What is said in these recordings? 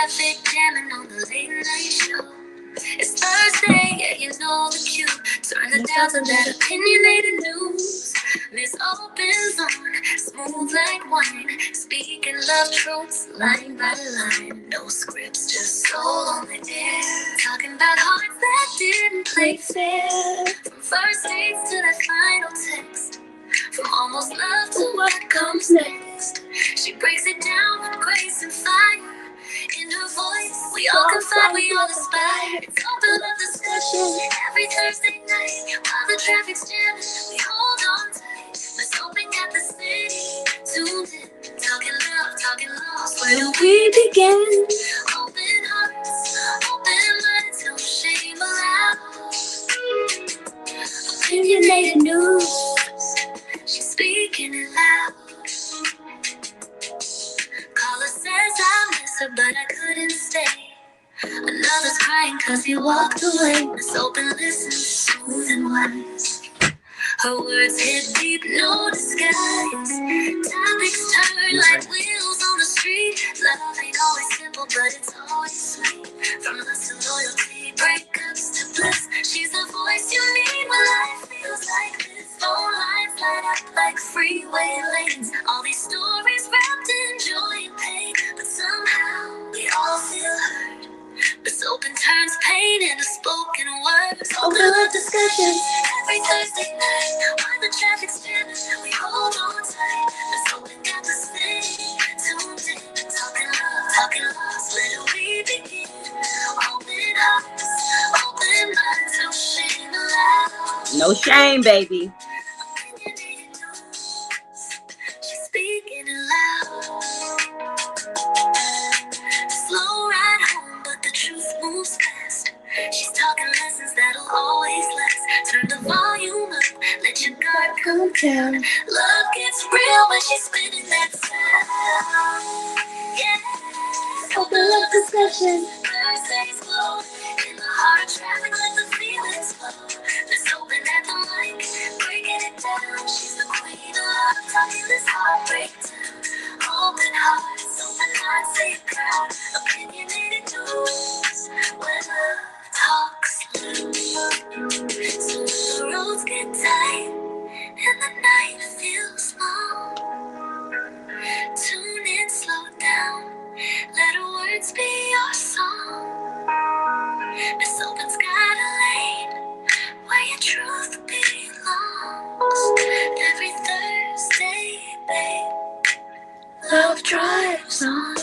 traffic jamming on the late night show. It's Thursday, yeah, you know the cue. Turn the dial to that opinionated news. Miss Opens on, smooth like wine. Speaking love truths, line by line. No scripts, just soul on the air. Talking about hearts that didn't play fair. From first dates to that final text. From almost love to what comes next. She breaks it down with grace and fire. In her voice, we all confide, we all aspire. It's open up discussion every Thursday night. While the traffic's jamming, we hold on tight. Let's open at the city, tuned in. Talking lost. Where do we begin? Open hearts, open minds, no shame allowed. Opinionated news, she's speaking it loud. Caller says I miss her, but I couldn't stay. Another's crying cause he walked away. Let's open, listen, smooth and wise. Her words hit deep, no disguise. Topics turn like wheels on the street. Love ain't always simple, but it's always sweet. From lust to loyalty, breakups to bliss. She's the voice you need when life feels like this. Phone lines light up like freeway lanes. All these stories wrapped in joy and pain, but somehow we all feel hurt. This open turns pain into spoken words. Open up discussions every Thursday night. While the traffic's jamming, we hold on tight. Let's open up the city, tuned in, talking lost. Where do we begin? Open hearts, open minds, no shame allowed. No shame, baby. Opinionated news, she's speaking it loud. Slow ride home, but the truth moves fast. She's talking lessons that'll always last. Turn the volume up, let your guard come down. Love gets real when she's spinning that sound. Yeah, open up discussion. Thursdays glow in the heart of traffic, let the feelings flow. Let's open at the mic, breaking it down. She's the queen of love, talking this heartbreak down. Open hearts, open hearts, say it proud. Opinionated news, where love talks loose. So when the roads get tight and the night feels long, tune in, slow down, let her words be your song. Miss Open's got a lane where your truth belongs. Every Thursday, babe, love drives on.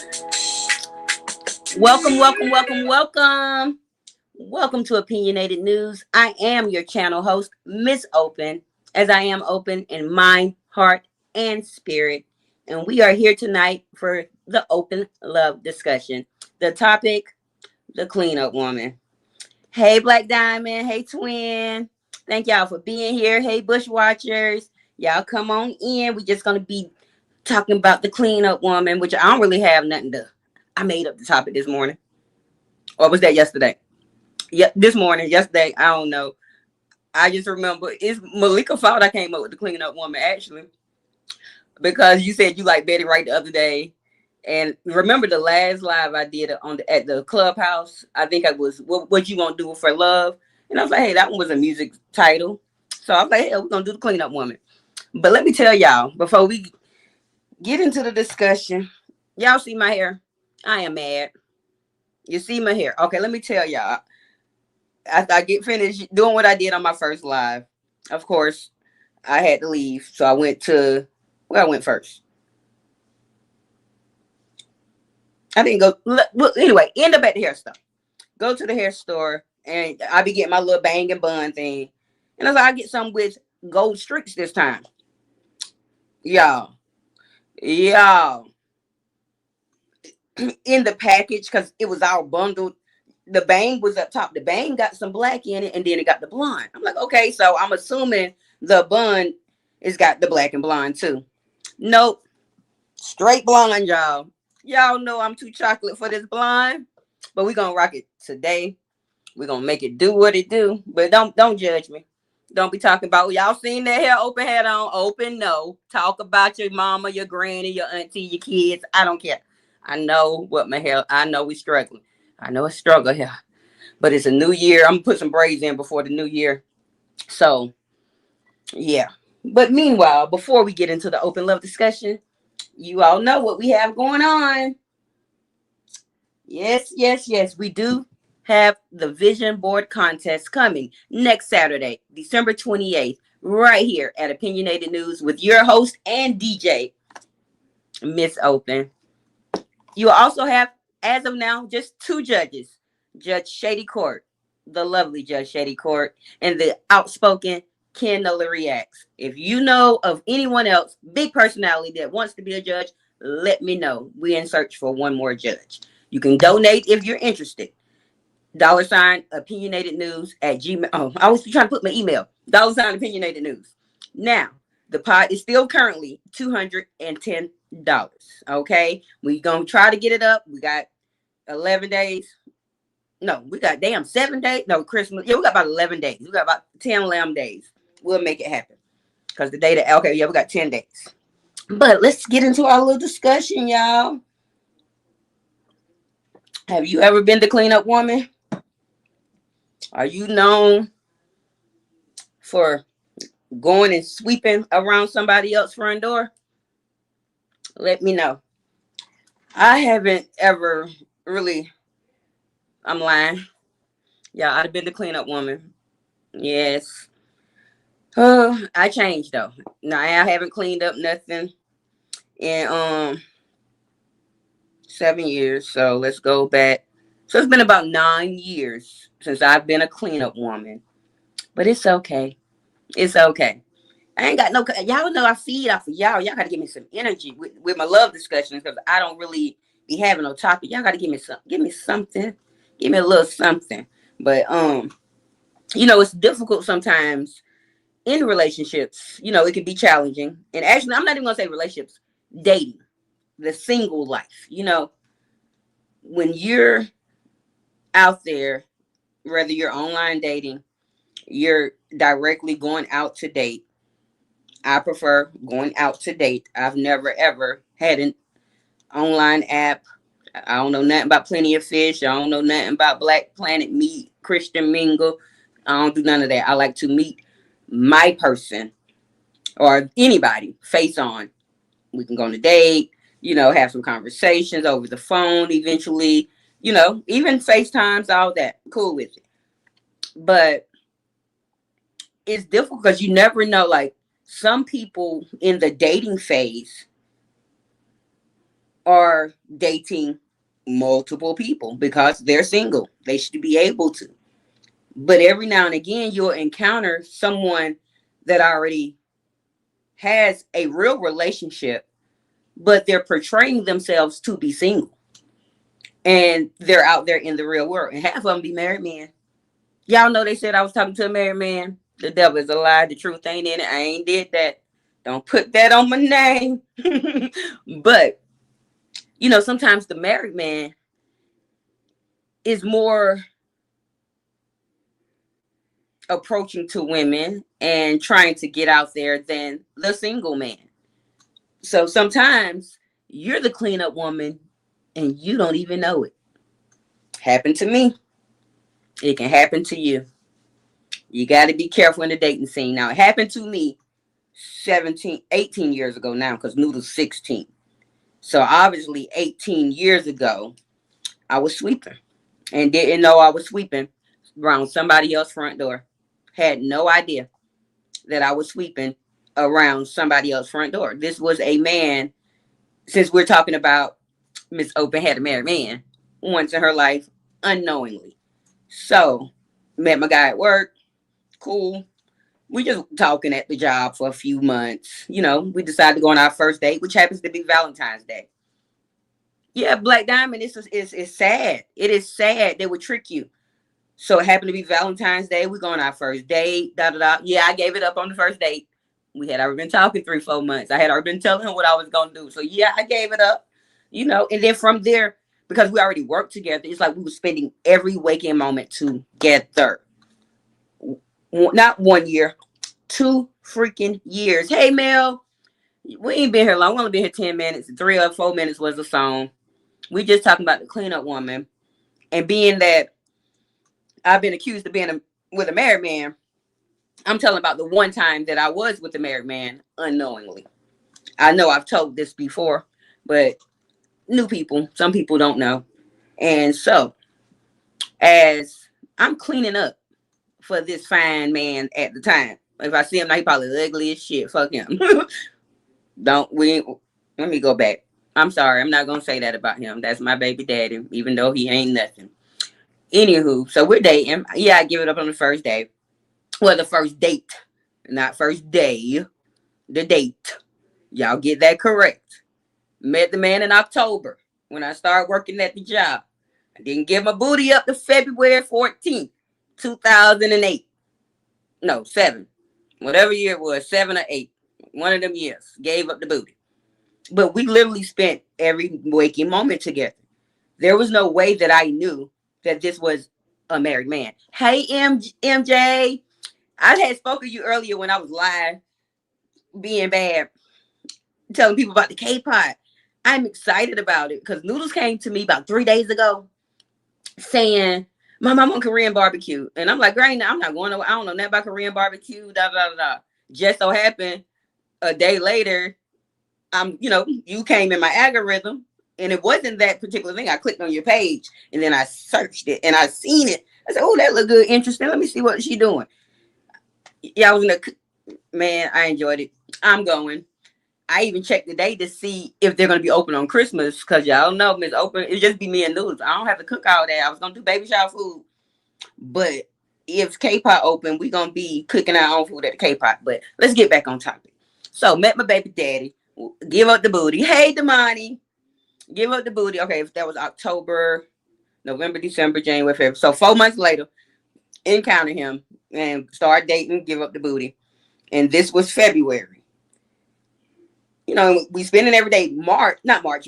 Welcome to Opinionated News. I am your channel host, Miss Open, as I am open in mind, heart, and spirit. And we are here tonight for the open love discussion. The topic, the cleanup woman. Hey, Black Diamond. Hey, Twin. Thank y'all for being here. Hey, Bush Watchers. Y'all come on in. We're just going to be talking about the cleanup woman, which I don't really have nothing to. I made up the topic this morning. Or was that yesterday? Yeah, this morning, yesterday, I don't know. I just remember it's Malika's fault I came up with the cleanup woman, actually. Because you said you like Betty Wright the other day. And remember the last live I did at the clubhouse? I think I was what you gonna do for love? And I was like, hey, that one was a music title. So I was like, hey, we're gonna do the cleanup woman. But let me tell y'all, before we get into the discussion, y'all see my hair? I am mad. You see my hair? Okay, let me tell y'all. After I get finished doing what I did on my first live, of course, I had to leave. So I went to where I went first. I didn't go. Well, anyway, end up at the hair store. Go to the hair store, and I be getting my little bang and bun thing. And I was like, I get some with gold streaks this time. Y'all. In the package, because it was all bundled. The bang was up top. The bang got some black in it, and then it got the blonde. I'm like, okay, so I'm assuming the bun has got the black and blonde too. Nope. Straight blonde, y'all. Y'all know I'm too chocolate for this blonde, but we're gonna rock it today. We're gonna make it do what it do. But don't judge me. Don't be talking about y'all seen that hair open hat on. Open, no. Talk about your mama, your granny, your auntie, your kids. I don't care. I know what my hell. I know we struggling. I know it's struggle here, but it's a new year. I'm gonna put some braids in before the new year. So yeah. But meanwhile, before we get into the open love discussion, you all know what we have going on. Yes, yes, yes. We do have the vision board contest coming next Saturday, December 28th, right here at Opinionated News with your host and DJ, Miss Open. You also have, as of now, just two judges, Judge Shady Court, the lovely Judge Shady Court, and the outspoken Ken Nola Reacts. If you know of anyone else, big personality that wants to be a judge, let me know. We're in search for one more judge. You can donate if you're interested. $ opinionated news at Gmail. Oh, I was trying to put my email. $ opinionated news. Now, the pot is still currently $210. Okay. We're gonna try to get it up. We got 11 days. No, we got 7 days. No, Christmas. Yeah, we got about 11 days. We got about 10 lamb days. We'll make it happen. Because the day that okay, yeah, we got 10 days. But let's get into our little discussion, y'all. Have you ever been the cleanup woman? Are you known for going and sweeping around somebody else's front door? Let me know. I haven't ever really, I'm lying. Yeah, I'd have been the cleanup woman. Yes. Oh, I changed though. No, I haven't cleaned up nothing in 7 years. So let's go back. So it's been about 9 years since I've been a cleanup woman. But it's okay. It's okay. I ain't got no. Y'all know I feed off of y'all. Y'all got to give me some energy with my love discussions because I don't really be having no topic. Y'all got to give me some. Give me something. Give me a little something. But it's difficult sometimes in relationships. It can be challenging. And actually, I'm not even gonna say relationships. Dating, the single life. When you're out there, whether you're online dating, you're directly going out to date. I prefer going out to date. I've never ever had an online app. I don't know nothing about Plenty of Fish. I don't know nothing about Black Planet Meet, Christian Mingle. I don't do none of that. I like to meet my person or anybody face on. We can go on a date, have some conversations over the phone eventually, even FaceTimes, all that. Cool with it. But it's difficult because you never know, like, some people in the dating phase are dating multiple people because they're single. They should be able to. But every now and again, you'll encounter someone that already has a real relationship, but they're portraying themselves to be single. And they're out there in the real world. And half of them be married men. Y'all know they said I was talking to a married man. The devil is a lie. The truth ain't in it. I ain't did that. Don't put that on my name. But, sometimes the married man is more approaching to women and trying to get out there than the single man. So sometimes you're the cleanup woman and you don't even know it. Happened to me. It can happen to you. You got to be careful in the dating scene. Now, it happened to me 18 years ago now because Noodle's 16. So obviously 18 years ago, I was sweeping and didn't know I was sweeping around somebody else's front door. Had no idea that I was sweeping around somebody else's front door. This was a man, since we're talking about Miss Open had a married man once in her life unknowingly. So met my guy at work. Cool. We just talking at the job for a few months. We decided to go on our first date, which happens to be Valentine's Day. Yeah, Black Diamond, it's sad. It is sad. They would trick you. So it happened to be Valentine's Day. We go on our first date. Da da da. Yeah, I gave it up on the first date. We had already been talking 3-4 months. I had already been telling him what I was gonna do. So yeah, I gave it up. And then from there, because we already worked together, it's like we were spending every waking moment together. Not 1 year, 2 freaking years. Hey Mel, we ain't been here long. We only been here 10 minutes. 3 or 4 minutes was the song. We just talking about the cleanup woman, and being that I've been accused of being with a married man, I'm telling about the one time that I was with a married man unknowingly. I know I've told this before, but new people, some people don't know. And so, as I'm cleaning up for this fine man at the time, if I see him now, he probably ugly as shit. Fuck him. Don't we? Let me go back. I'm sorry. I'm not gonna say that about him. That's my baby daddy, even though he ain't nothing. Anywho, so we're dating. Yeah, I give it up on the first day. Well, the first date, not first day. The date. Y'all get that correct. Met the man in October when I started working at the job. I didn't get my booty up to February 14th, 2008. No, 7. Whatever year it was, 7 or 8. One of them years. Gave up the booty. But we literally spent every waking moment together. There was no way that I knew that this was a married man. Hey, MJ. I had spoken to you earlier when I was live being bad, telling people about the K-pot. I'm excited about it because Noodles came to me about 3 days ago saying, "Mom, I'm on Korean barbecue." And I'm like, "Great, I'm not going to, I don't know nothing about Korean barbecue, da, da, da, da." Just so happened, a day later, you came in my algorithm and it wasn't that particular thing. I clicked on your page and then I searched it and I seen it. I said, "Oh, that look good, interesting. Let me see what she's doing." Yeah, I was in the, man, I enjoyed it. I'm going. I even checked the day to see if they're gonna be open on Christmas because y'all know Miss Open. It just be me and Noodles. I don't have to cook all that. I was gonna do baby shower food, but if K-pot open, we gonna be cooking our own food at the K-pot. But let's get back on topic. So met my baby daddy. Give up the booty. Hey, Damani. Give up the booty. Okay, if that was October, November, December, January, February. So 4 months later, encounter him and start dating. Give up the booty. And this was February. We spend it every day.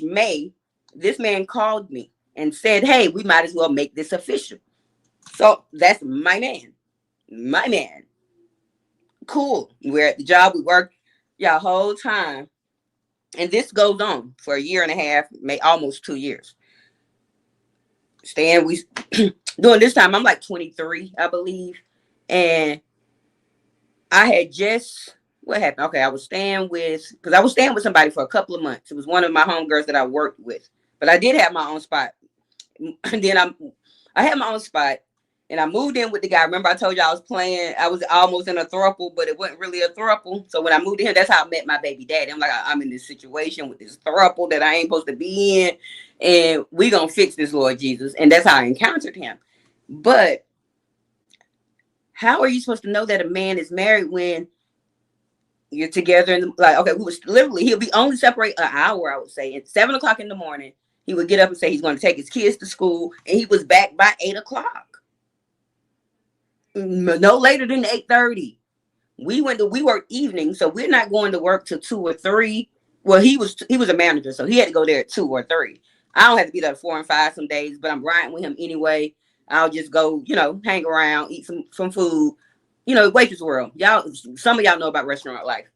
May. This man called me and said, "Hey, we might as well make this official." So that's my man. My man. Cool. We're at the job. We work y'all whole time. And this goes on for a year and a half, almost 2 years. During this time, I'm like 23, I believe. And I had just, what happened? Okay, I was staying with somebody for a couple of months. It was one of my homegirls that I worked with. But I did have my own spot. And then I had my own spot. And I moved in with the guy. Remember I told you I was almost in a throuple, but it wasn't really a throuple. So when I moved in here, that's how I met my baby daddy. I'm like, I'm in this situation with this throuple that I ain't supposed to be in. And we gonna fix this, Lord Jesus. And that's how I encountered him. But how are you supposed to know that a man is married when you're together? And like, okay, he'll be only separate an hour, I would say. At 7 o'clock in the morning, he would get up and say he's going to take his kids to school. And he was back by 8 o'clock. No later than 8:30. We work evening, so we're not going to work till 2 or 3. Well, he was a manager, so he had to go there at 2 or 3. I don't have to be there at 4 and 5 some days, but I'm riding with him anyway. I'll just go, hang around, eat some food. Waitress world. Some of y'all know about restaurant life.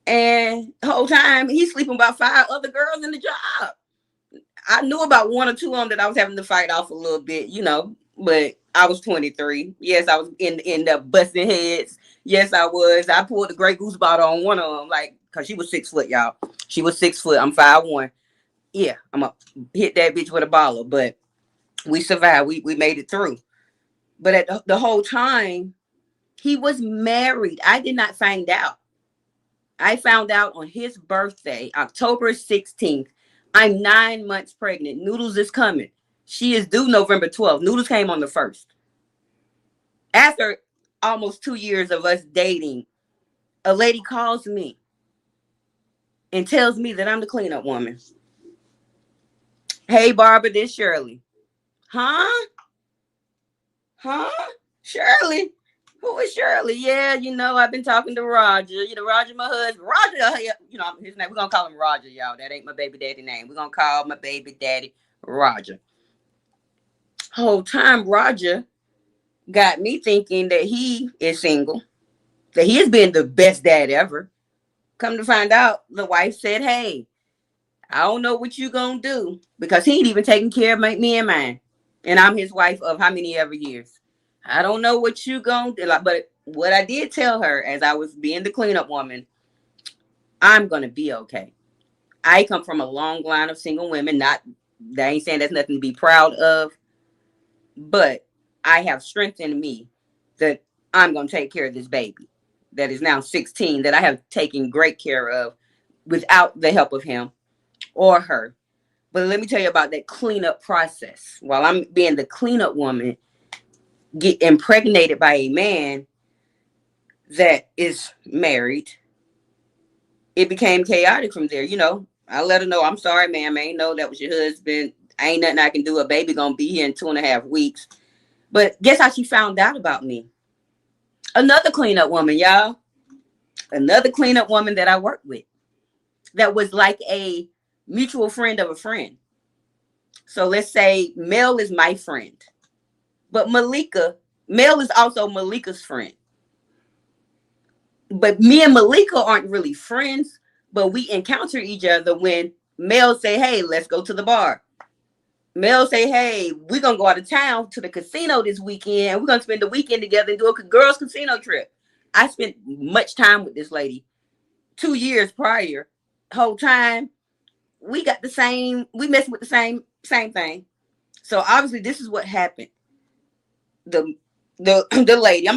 And the whole time he's sleeping about 5 other girls in the job. I knew about 1 or 2 of them that I was having to fight off a little bit, but I was 23. Yes, I was in the busting heads. Yes, I was. I pulled the Grey Goose bottle on one of them, because she was 6 foot, y'all. She was 6 foot. I'm 5'1". Yeah, I'm going to hit that bitch with a baller, but we survived. We made it through. But at the whole time, he was married. I did not find out. I found out on his birthday, October 16th. I'm 9 months pregnant. Noodles is coming. She is due November 12th. Noodles came on the 1st. After almost 2 years of us dating, a lady calls me and tells me that I'm the cleanup woman. "Hey, Barbara, this Shirley." Huh? Shirley? Who is Shirley? Yeah, I've been talking to Roger. Roger, my husband. Roger, his name. We're going to call him Roger, y'all. That ain't my baby daddy name. We're going to call my baby daddy Roger. Whole time, Roger got me thinking that he is single, that he has been the best dad ever. Come to find out, the wife said, "Hey, I don't know what you gonna do because he ain't even taking care of me and mine. And I'm his wife of how many ever years. I don't know what you gonna do. Like, but what I did tell her as I was being the cleanup woman, I'm gonna be okay. I come from a long line of single women. Not that ain't saying that's nothing to be proud of, but I have strength in me that I'm gonna take care of this baby that is now 16 that I have taken great care of without the help of him or her. But let me tell you about that cleanup process. While I'm being the cleanup woman, get impregnated by a man that is married, it became chaotic from there. I let her know, I'm sorry, ma'am. I ain't know that was your husband. Ain't nothing I can do. A baby gonna be here in 2.5 weeks. But guess how she found out about me? Another cleanup woman, y'all. Another cleanup woman that I worked with that was like a mutual friend of a friend. So let's say Mel is my friend, but Mel is also Malika's friend. But me and Malika aren't really friends, but we encounter each other when Mel say, hey, let's go to the bar. Mel say, hey, we're going to go out of town to the casino this weekend. We're going to spend the weekend together and do a girls' casino trip. I spent much time with this lady 2 years prior. Whole time, we messing with the same thing. So obviously this is what happened. The lady,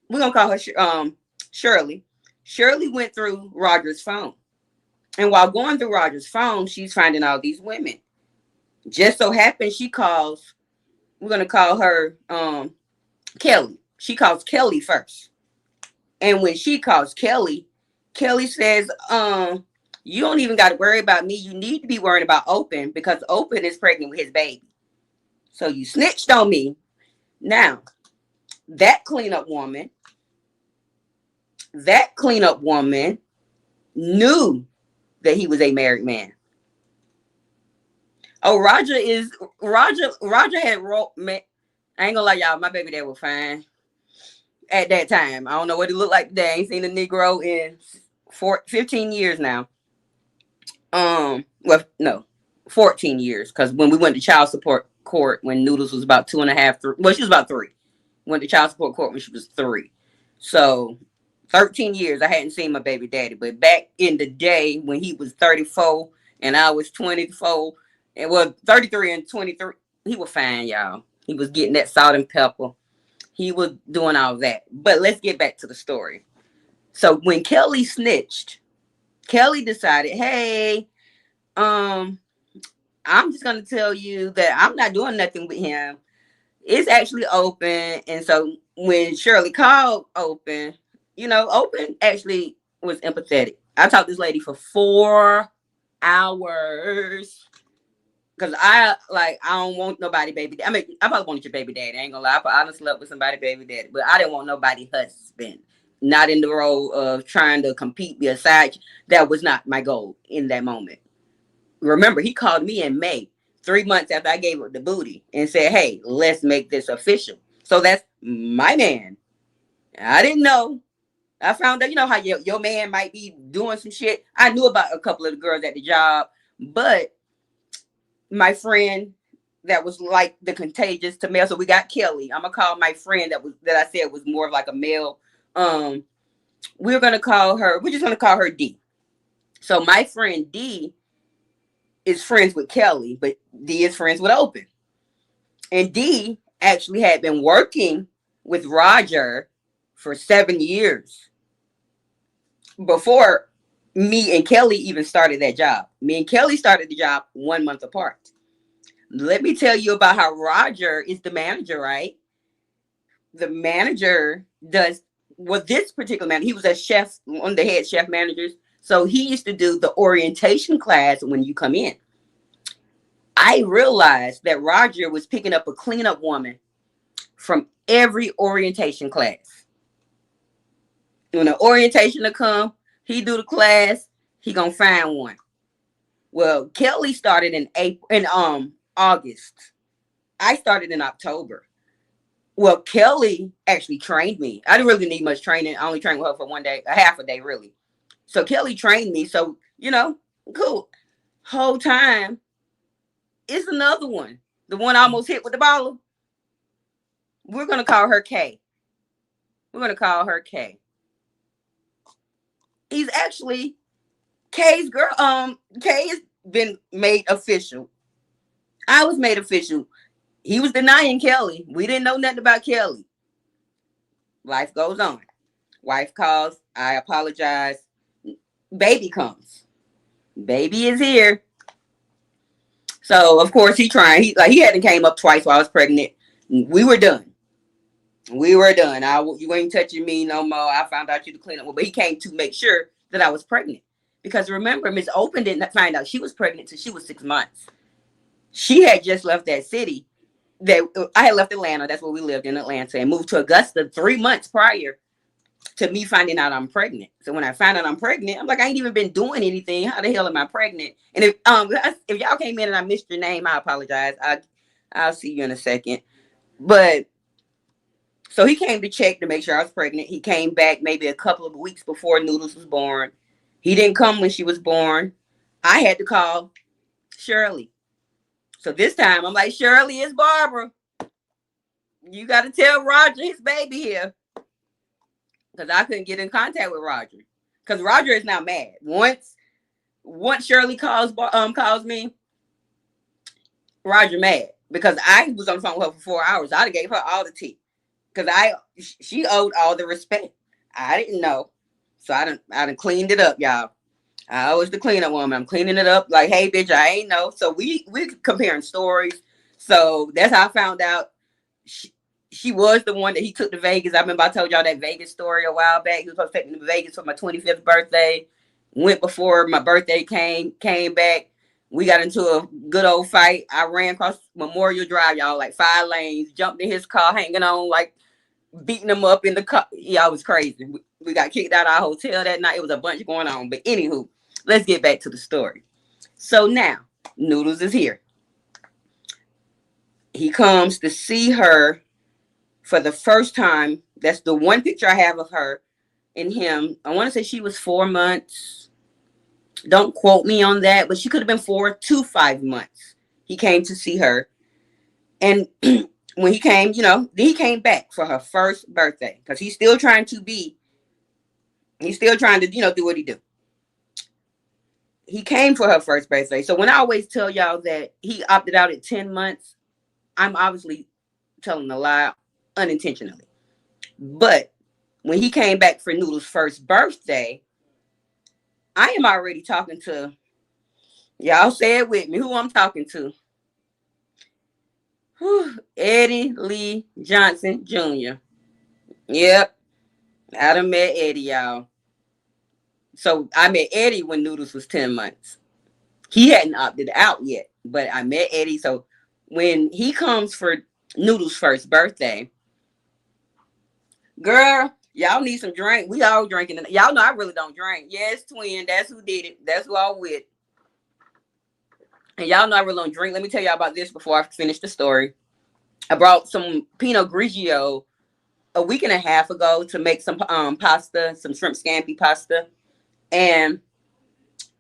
we're going to call her Shirley. Shirley went through Roger's phone. And while going through Roger's phone, she's finding all these women. Just so happens we're going to call her Kelly. She calls Kelly first. And when she calls Kelly says, you don't even got to worry about me. You need to be worried about Open because Open is pregnant with his baby. So you snitched on me. Now, that cleanup woman knew that he was a married man. Oh, Roger had I ain't gonna lie, y'all, my baby dad was fine at that time. I don't know what he looked like today. I ain't seen a Negro in 15 years now. Well, no, 14 years. Because when we went to child support court when Noodles was about 2.5, 3, well, she was about 3. Went to child support court when she was 3. So 13 years I hadn't seen my baby daddy. But back in the day when he was 34 and I was 24, and well, 33 and 23, he was fine, y'all. He was getting that salt and pepper. He was doing all that. But let's get back to the story. So when Kelly snitched, Kelly decided, hey, I'm just going to tell you that I'm not doing nothing with him. It's actually Open. And so when Shirley called Open, Open actually was empathetic. I talked to this lady for 4 hours because I don't want nobody baby. I mean, I probably wanted your baby daddy. I ain't gonna lie. I honestly slept with somebody baby daddy, but I didn't want nobody husband. Not in the role of trying to compete, be a side. That was not my goal in that moment. Remember, he called me in May, 3 months after I gave up the booty, and said, hey, let's make this official. So that's my man. I didn't know. I found out, how your man might be doing some shit. I knew about a couple of the girls at the job, but my friend that was like the contagious to male. So we got Kelly. I'm gonna call my friend that I said was more of like a male. We're just gonna call her D. So my friend D is friends with Kelly, but D is friends with Open. And D actually had been working with Roger for 7 years before me and Kelly even started that job. Me and Kelly started the job 1 month apart. Let me tell you about how Roger is the manager, right? The manager this particular man, he was a chef, one of the head chef managers. So he used to do the orientation class when you come in. I realized that Roger was picking up a cleanup woman from every orientation class. When the orientation will come, he do the class, he gonna find one. Well, Kelly started in August. I started in October. Well, Kelly actually trained me. I didn't really need much training. I only trained with her for 1 day, a half a day, really. So Kelly trained me. So, cool. Whole time, it's another one. The one I almost hit with the baller. We're gonna call her K. We're gonna call her K. He's actually K's girl. K has been made official. I was made official. He was denying Kelly. We didn't know nothing about Kelly. Life goes on. Wife calls. I apologize. Baby comes. Baby is here. So of course he trying. He hadn't came up twice while I was pregnant. We were done. We were done. You ain't touching me no more. I found out you to clean up. But he came to make sure that I was pregnant. Because remember, Miss Open didn't find out she was pregnant till she was 6 months. She had just left that city. I had left Atlanta. That's where we lived, in Atlanta, and moved to Augusta 3 months prior to me finding out I'm pregnant. So when I found out I'm pregnant, I'm like, I ain't even been doing anything. How the hell am I pregnant? And if y'all came in and I missed your name, I apologize. I'll see you in a second. But so he came to check to make sure I was pregnant. He came back maybe a couple of weeks before Noodles was born. He didn't come when she was born. I had to call Shirley. So this time I'm like, Shirley, it's Barbara. You got to tell Roger his baby here. Because I couldn't get in contact with Roger. Because Roger is now mad. Once Shirley calls me, Roger mad. Because I was on the phone with her for 4 hours. I gave her all the tea. Because she owed all the respect. I didn't know. So I done cleaned it up, y'all. I was the cleanup woman. I'm cleaning it up like, hey, bitch, I ain't know. So we comparing stories. So that's how I found out she was the one that he took to Vegas. I remember I told y'all that Vegas story a while back. He was supposed to take me to Vegas for my 25th birthday. Went before my birthday came back. We got into a good old fight. I ran across Memorial Drive, y'all, like 5 lanes, jumped in his car, hanging on, like beating him up in the car. Yeah, it was crazy. We got kicked out of our hotel that night. It was a bunch going on. But anywho, let's get back to the story. So now, Noodles is here. He comes to see her for the first time. That's the one picture I have of her and him. I want to say she was 4 months. Don't quote me on that, but she could have been 4 to 5 months. He came to see her. And when he came, he came back for her first birthday because he's still trying to, do what he do. He came for her first birthday. So when I always tell y'all that he opted out at 10 months, I'm obviously telling a lie unintentionally. But when he came back for Noodles' first birthday, I am already talking to, y'all say it with me, who I'm talking to. Eddie Lee Johnson Jr. Yep. I done met Eddie, y'all. So I met Eddie when Noodles was 10 months. He hadn't opted out yet, but I met Eddie. So when he comes for Noodles' first birthday, girl, y'all need some drink. We all drinking. Y'all know I really don't drink. Yes, twin. That's who did it. That's who I'm with. And y'all know I really don't drink. Let me tell y'all about this before I finish the story. I brought some Pinot Grigio a week and a half ago to make some pasta, some shrimp scampi pasta. And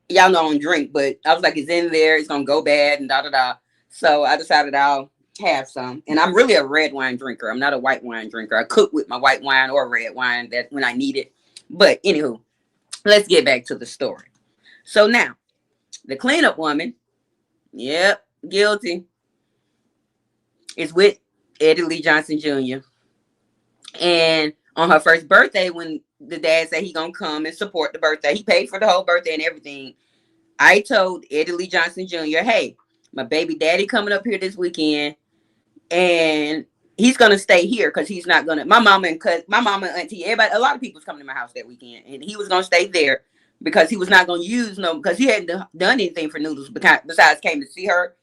y'all know I don't drink, but I was like, it's in there. It's going to go bad and da-da-da. So I decided I'll have some. And I'm really a red wine drinker. I'm not a white wine drinker. I cook with my white wine or red wine that when I need it. But anywho, let's get back to the story. So now, the cleanup woman, yep, guilty, is with Eddie Lee Johnson Jr. And on her first birthday, when the dad said he gonna come and support the birthday, he paid for the whole birthday and everything. I told Eddie Lee Johnson Jr., hey, my baby daddy coming up here this weekend, and he's gonna stay here because he's not gonna. My mama and auntie, everybody, a lot of people's coming to my house that weekend, and he was gonna stay there because he was not gonna use no, because he hadn't done anything for Noodles besides came to see her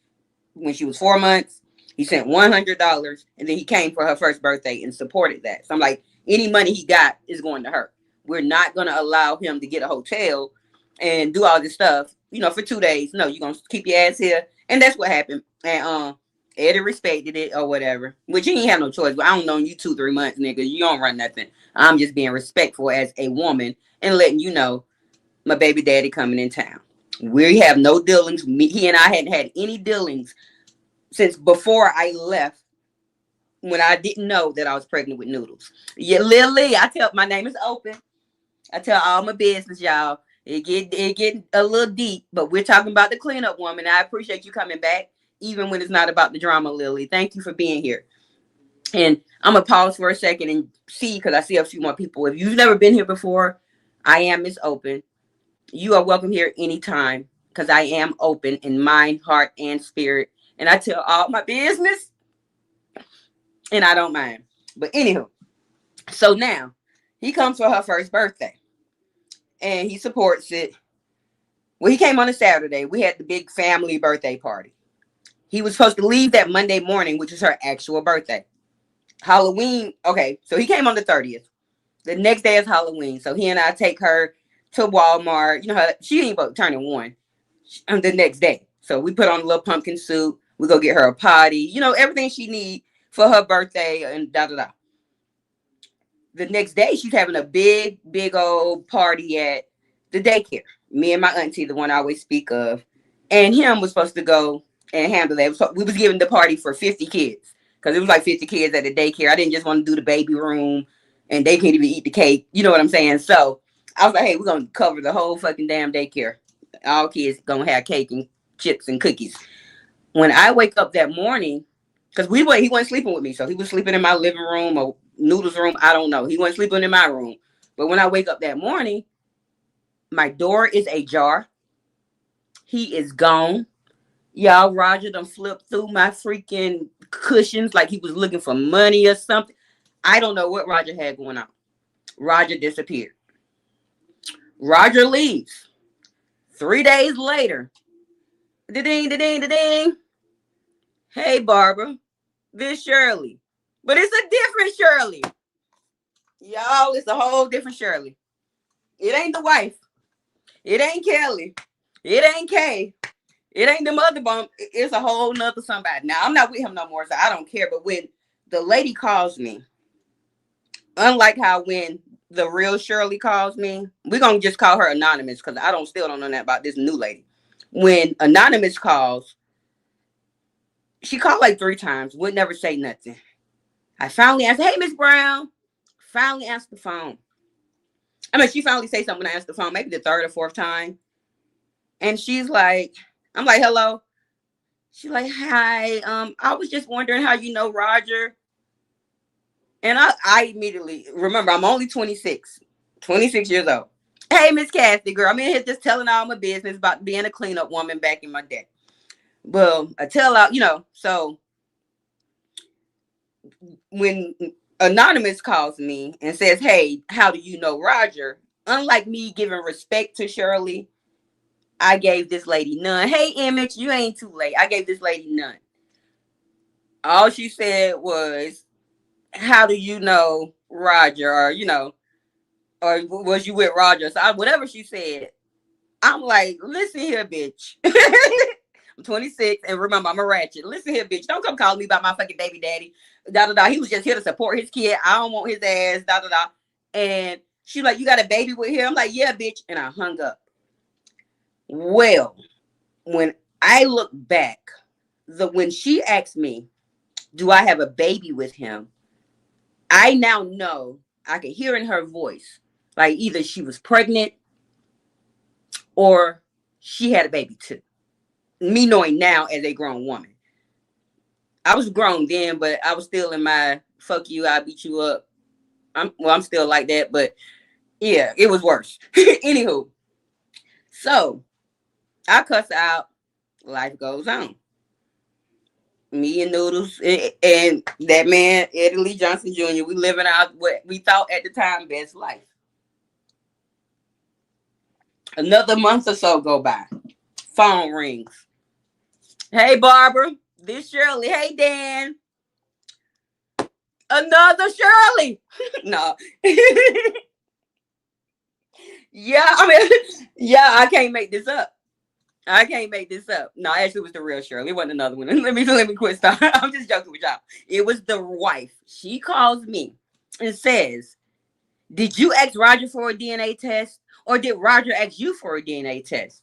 when she was 4 months. He sent $100, and then he came for her first birthday and supported that. So I'm like, any money he got is going to her. We're not going to allow him to get a hotel and do all this stuff, for 2 days. No, you're going to keep your ass here. And that's what happened. And Eddie respected it or whatever, which he ain't have no choice. But I don't know you 2-3 months, nigga. You don't run nothing. I'm just being respectful as a woman and letting you know my baby daddy coming in town. We have no dealings. He and I hadn't had any dealings since before I left, when I didn't know that I was pregnant with Noodles. Yeah, Lily, I tell, my name is Open. I tell all my business, y'all. It get a little deep, but we're talking about the cleanup woman. I appreciate you coming back, even when it's not about the drama, Lily. Thank you for being here. And I'm gonna pause for a second and see, because I see a few more people. If you've never been here before, I am Miss Open. You are welcome here anytime, because I am open in mind, heart, and spirit. And I tell all my business, and I don't mind. But anywho, so now he comes for her first birthday, and he supports it. Well, he came on a Saturday. We had the big family birthday party. He was supposed to leave that Monday morning, which is her actual birthday. Halloween. Okay, so he came on the 30th. The next day is Halloween. So he and I take her to Walmart. You know, she ain't about turning 1 the next day. So we put on a little pumpkin suit. We go get her a potty. You know, everything she need for her birthday and da da da. The next day, she's having a big old party at the daycare. Me and my auntie, the one I always speak of, and him was supposed to go and handle that. We was giving the party for 50 kids, because it was like 50 kids at the daycare. I didn't just want to do the baby room, and they can't even eat the cake. You know what I'm saying? So I was like, hey, we're going to cover the whole fucking damn daycare. All kids going to have cake and chips and cookies. When I wake up that morning, because he wasn't sleeping with me, so he was sleeping in my living room or Noodles' room. I don't know. He wasn't sleeping in my room. But when I wake up that morning, my door is ajar. He is gone. Y'all, Roger done flipped through my freaking cushions like he was looking for money or something. I don't know what Roger had going on. Roger disappeared. Roger leaves. 3 days later, da-ding, da-ding, da-ding. Hey, Barbara, this Shirley. But it's a different Shirley. Y'all, it's a whole different Shirley. It ain't the wife. It ain't Kelly. It ain't Kay. It ain't the mother bump. It's a whole nother somebody. Now, I'm not with him no more, so I don't care. But when the lady calls me, unlike how when the real Shirley calls me, we're going to just call her Anonymous, because I still don't know that about this new lady. When Anonymous calls, she called like 3 times, would never say nothing. I finally answered, hey, Miss Brown. Finally answered the phone. I mean, she finally say something when I answer the phone, maybe the 3rd or 4th time. And she's like, I'm like, hello. She's like, hi. I was just wondering how you know Roger. And I immediately remember, I'm only 26 years old. Hey, Miss Kathy, girl, I'm in here just telling all my business about being a cleanup woman back in my day. Well, I tell out, so when Anonymous calls me and says, hey, how do you know Roger? Unlike me giving respect to Shirley, I gave this lady none. Hey, Image, you ain't too late. I gave this lady none. All she said was, how do you know Roger? Or was you with Roger? So whatever she said, I'm like, listen here, bitch. I'm 26, and remember, I'm a ratchet. Listen here, bitch. Don't come calling me about my fucking baby daddy. Da da da. He was just here to support his kid. I don't want his ass. Da da da. And she's like, you got a baby with him? I'm like, yeah, bitch. And I hung up. Well, when I look back, when she asked me, do I have a baby with him? I now know, I can hear in her voice, like either she was pregnant or she had a baby too. Me knowing now as a grown woman. I was grown then, but I was still in my fuck you, I beat you up. I'm still like that, but yeah, it was worse. Anywho, so I cuss out. Life goes on. Me and Noodles and that man, Eddie Lee Johnson Jr., we living out what we thought at the time best life. Another month or so go by. Phone rings. Hey, Barbara. This Shirley. Hey, Dan. Another Shirley. No. Yeah, I can't make this up. No, actually, it was the real Shirley. It wasn't another one. Let me quit. Stop. I'm just joking with y'all. It was the wife. She calls me and says, did you ask Roger for a DNA test, or did Roger ask you for a DNA test?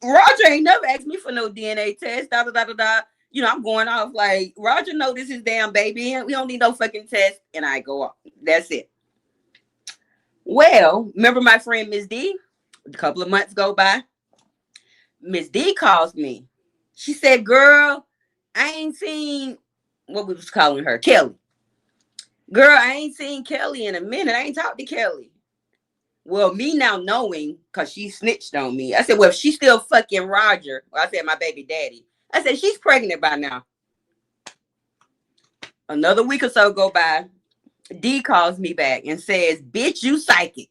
Roger ain't never asked me for no DNA test. Da da da da da. You know, I'm going off like Roger know this is damn baby, and we don't need no fucking test. And I go off. That's it. Well, remember my friend Miss D? A couple of months go by. Miss D calls me. She said, "Girl, I ain't seen what we was calling her, Kelly. Girl, I ain't seen Kelly in a minute. I ain't talked to Kelly." Well, me now knowing, because she snitched on me, I said, well, if she's still fucking Roger, well, I said, my baby daddy. I said, she's pregnant by now. Another week or so go by. D calls me back and says, bitch, you psychic.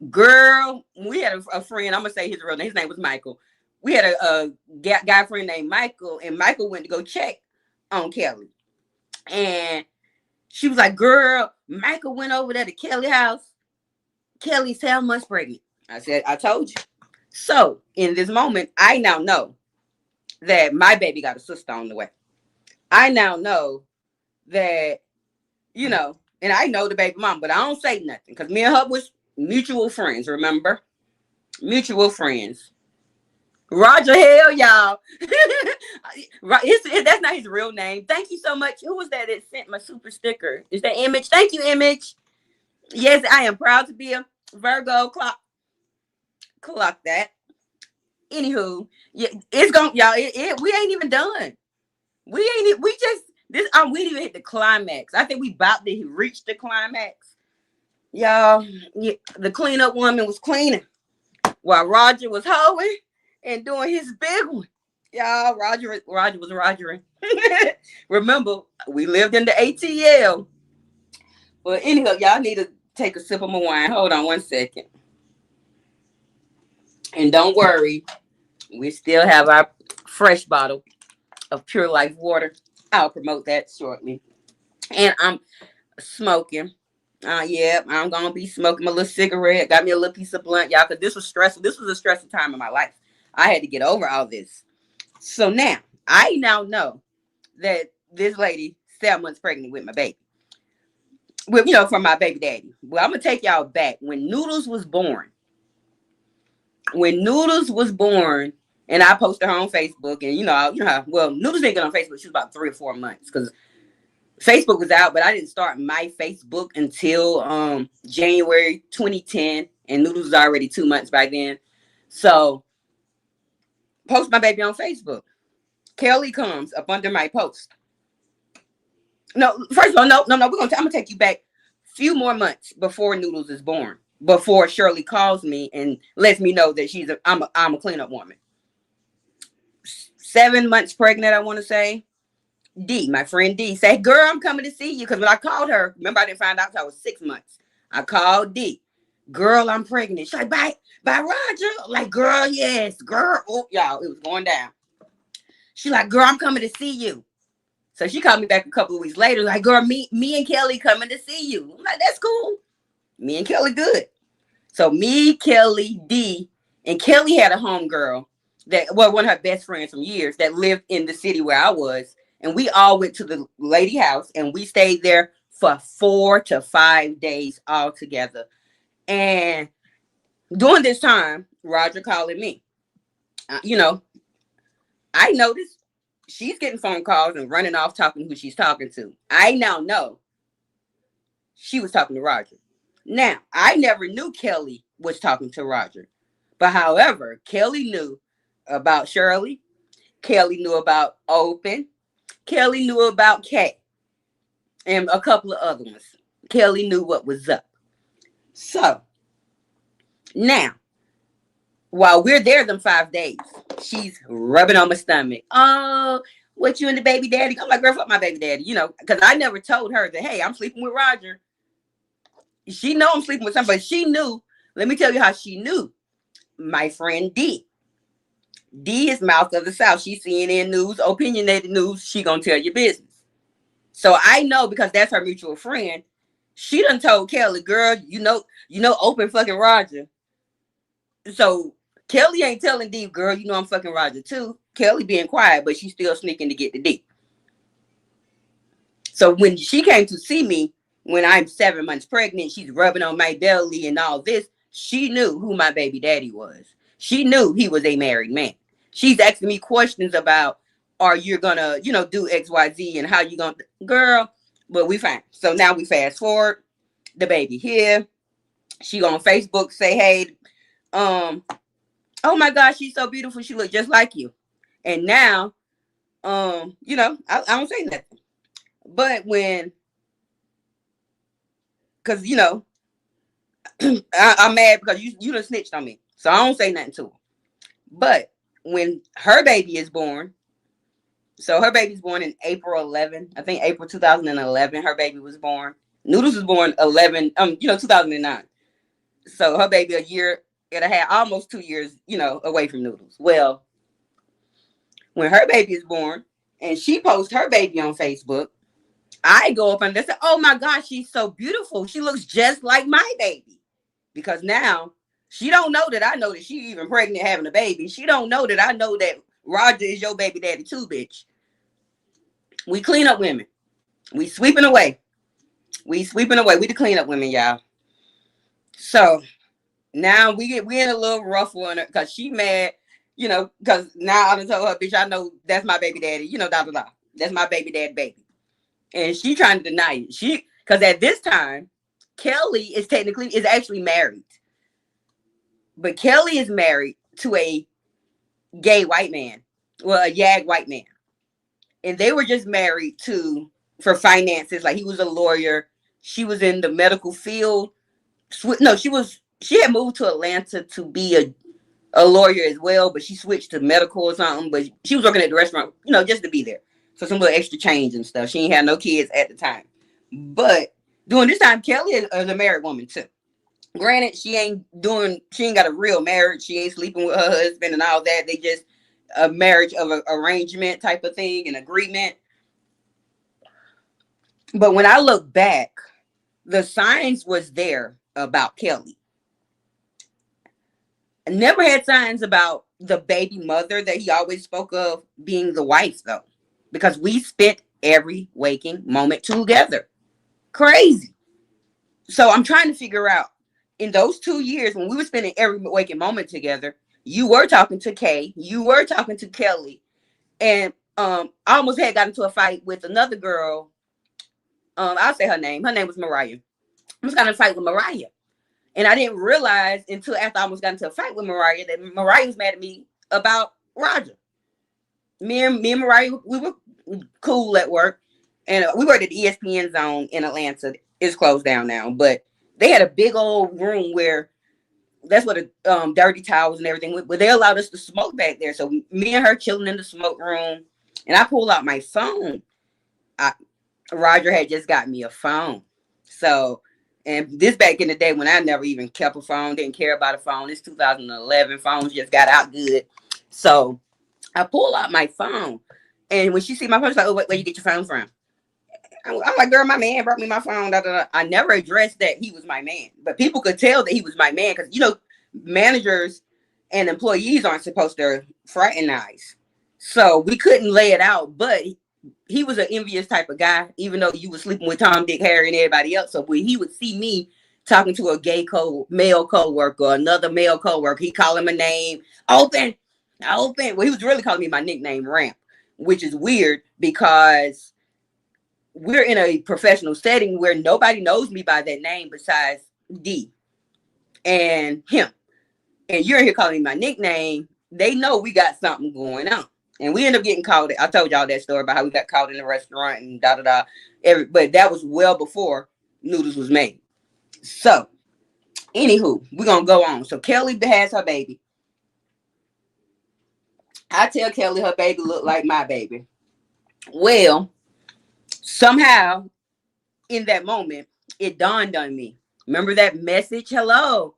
Girl, we had a friend, I'm going to say his real name. His name was Michael. We had a guy friend named Michael, and Michael went to go check on Kelly. And she was like, girl, Michael went over there to Kelly's house. Kelly's 7 months pregnant. I said, I told you. So in this moment, I now know that my baby got a sister on the way. I now know that, you know, and I know the baby mom, but I don't say nothing because me and her was mutual friends, remember? Mutual friends. Roger, hell, y'all. That's not his real name. Thank you so much. Who was that sent my super sticker? Is that Image? Thank you, Image. Yes, I am proud to be a Virgo. Clock that. Anywho, yeah, it's gonna y'all. We ain't even done. We didn't even hit the climax. I think we about to reach the climax. Y'all, yeah, the cleanup woman was cleaning while Roger was hoeing and doing his big one. Y'all, Roger was Rogering. Remember, we lived in the ATL. But anyhow, y'all need to take a sip of my wine. Hold on 1 second. And don't worry, we still have our fresh bottle of Pure Life water. I'll promote that shortly. And I'm smoking. Yeah, I'm going to be smoking my little cigarette. Got me a little piece of blunt, y'all, because this was stressful. This was a stressful time in my life. I had to get over all this. So now, I now know that this lady 7 months pregnant with my baby. With, you know, from my baby daddy. Well, I'm gonna take y'all back when Noodles was born. When Noodles was born, and I posted her on Facebook, and you know, well, Noodles didn't get on Facebook. She was about 3 or 4 months because Facebook was out, but I didn't start my Facebook until January 2010, and Noodles was already 2 months by then. So, post my baby on Facebook. Kelly comes up under my post. No, first of all, no. I'm gonna take you back a few more months before Noodles is born. Before Shirley calls me and lets me know that I'm a cleanup woman. 7 months pregnant, I want to say. D, my friend D, said, girl, I'm coming to see you. Because when I called her, remember I didn't find out until I was 6 months. I called D. Girl, I'm pregnant. She's like, bye, Roger. Like, girl, yes, girl. Oh, y'all, it was going down. She's like, girl, I'm coming to see you. So she called me back a couple of weeks later, like, girl, me and Kelly coming to see you. I'm like, that's cool. Me and Kelly good. So me, Kelly, D, and Kelly had a homegirl one of her best friends from years that lived in the city where I was. And we all went to the lady house and we stayed there for 4 to 5 days all together. And during this time, Roger calling me. You know, I noticed she's getting phone calls and running off talking who she's talking to. I now know she was talking to Roger. Now, I never knew Kelly was talking to Roger. But however, Kelly knew about Shirley. Kelly knew about Open. Kelly knew about Kay. And a couple of other ones. Kelly knew what was up. So, now, while we're there them 5 days, she's rubbing on my stomach. Oh, what you and the baby daddy? I'm like, girl, fuck my baby daddy, you know, because I never told her that, hey, I'm sleeping with Roger. She know I'm sleeping with somebody. She knew. Let me tell you how she knew. My friend D. D is mouth of the South. She's CNN News, opinionated news. She gonna tell you business. So I know because that's her mutual friend. She done told Kelly, girl, you know, Open fucking Roger. So Kelly ain't telling D, girl, you know I'm fucking Roger too. Kelly being quiet, but she's still sneaking to get the D. So when she came to see me, when I'm 7 months pregnant, she's rubbing on my belly and all this. She knew who my baby daddy was. She knew he was a married man. She's asking me questions about, are you gonna, do XYZ and how you gonna, girl, but we fine. So now we fast forward, the baby here. She on Facebook say, hey, oh my gosh, she's so beautiful. She look just like you. And now, I don't say nothing. But because, I'm mad because you done snitched on me. So I don't say nothing to her. But when her baby is born, so her baby's born in April 11, I think April 2011, her baby was born. Noodles was born 2009. So her baby a year and a half, almost 2 years, away from Noodles. Well, when her baby is born and she posts her baby on Facebook, I go up and they say, oh my gosh, she's so beautiful. She looks just like my baby. Because now she don't know that I know that she even pregnant having a baby. She don't know that I know that Roger is your baby daddy too, bitch. We clean up women. We sweeping away. We the clean up women, y'all. So now we in a little rough one because she mad, because now I done told her, bitch, I know that's my baby daddy, That's my baby daddy baby. And she trying to deny it. Because at this time, Kelly is actually married. But Kelly is married to a gay white man. Well, a YAG white man. And they were just married for finances. Like he was a lawyer. She was in the medical field. No, she had moved to Atlanta to be a lawyer as well, but she switched to medical or something. But she was working at the restaurant, just to be there. So some little extra change and stuff. She ain't had no kids at the time. But during this time, Kelly is a married woman too. Granted, she ain't got a real marriage. She ain't sleeping with her husband and all that. They just a marriage of an arrangement type of thing, an agreement. But when I look back, the signs was there about Kelly. I never had signs about the baby mother that he always spoke of being the wife, though, because we spent every waking moment together. Crazy. So I'm trying to figure out, in those 2 years when we were spending every waking moment together, you were talking to Kay, you were talking to Kelly, and I almost had got into a fight with another girl. I'll say her name. Her name was Mariah. I was got in a fight with Mariah. And I didn't realize until after I almost got into a fight with Mariah that Mariah was mad at me about Roger. Me and Mariah, we were cool at work. And we worked at the ESPN Zone in Atlanta. It's closed down now. But they had a big old room where that's where the dirty towels and everything went. But they allowed us to smoke back there. So me and her chilling in the smoke room. And I pulled out my phone. Roger had just got me a phone. So, and this back in the day when I never even kept a phone, didn't care about a phone. It's 2011. Phones just got out good. So I pull out my phone. And when she see my phone, she's like, oh, where you get your phone from? I'm like, girl, my man brought me my phone. Da, da, da. I never addressed that he was my man. But people could tell that he was my man because, managers and employees aren't supposed to fraternize. So we couldn't lay it out. But he was an envious type of guy, even though you were sleeping with Tom, Dick, Harry, and everybody else. So when he would see me talking to a gay male co-worker, another male co-worker, he call him a name, open. Well, he was really calling me my nickname, Ramp, which is weird because we're in a professional setting where nobody knows me by that name besides D and him. And you're here calling me my nickname. They know we got something going on. And we ended up getting caught. I told y'all that story about how we got caught in the restaurant and da-da-da. But that was well before Noodles was made. So, anywho, we're going to go on. So, Kelly has her baby. I tell Kelly her baby looked like my baby. Well, somehow, in that moment, it dawned on me. Remember that message? Hello.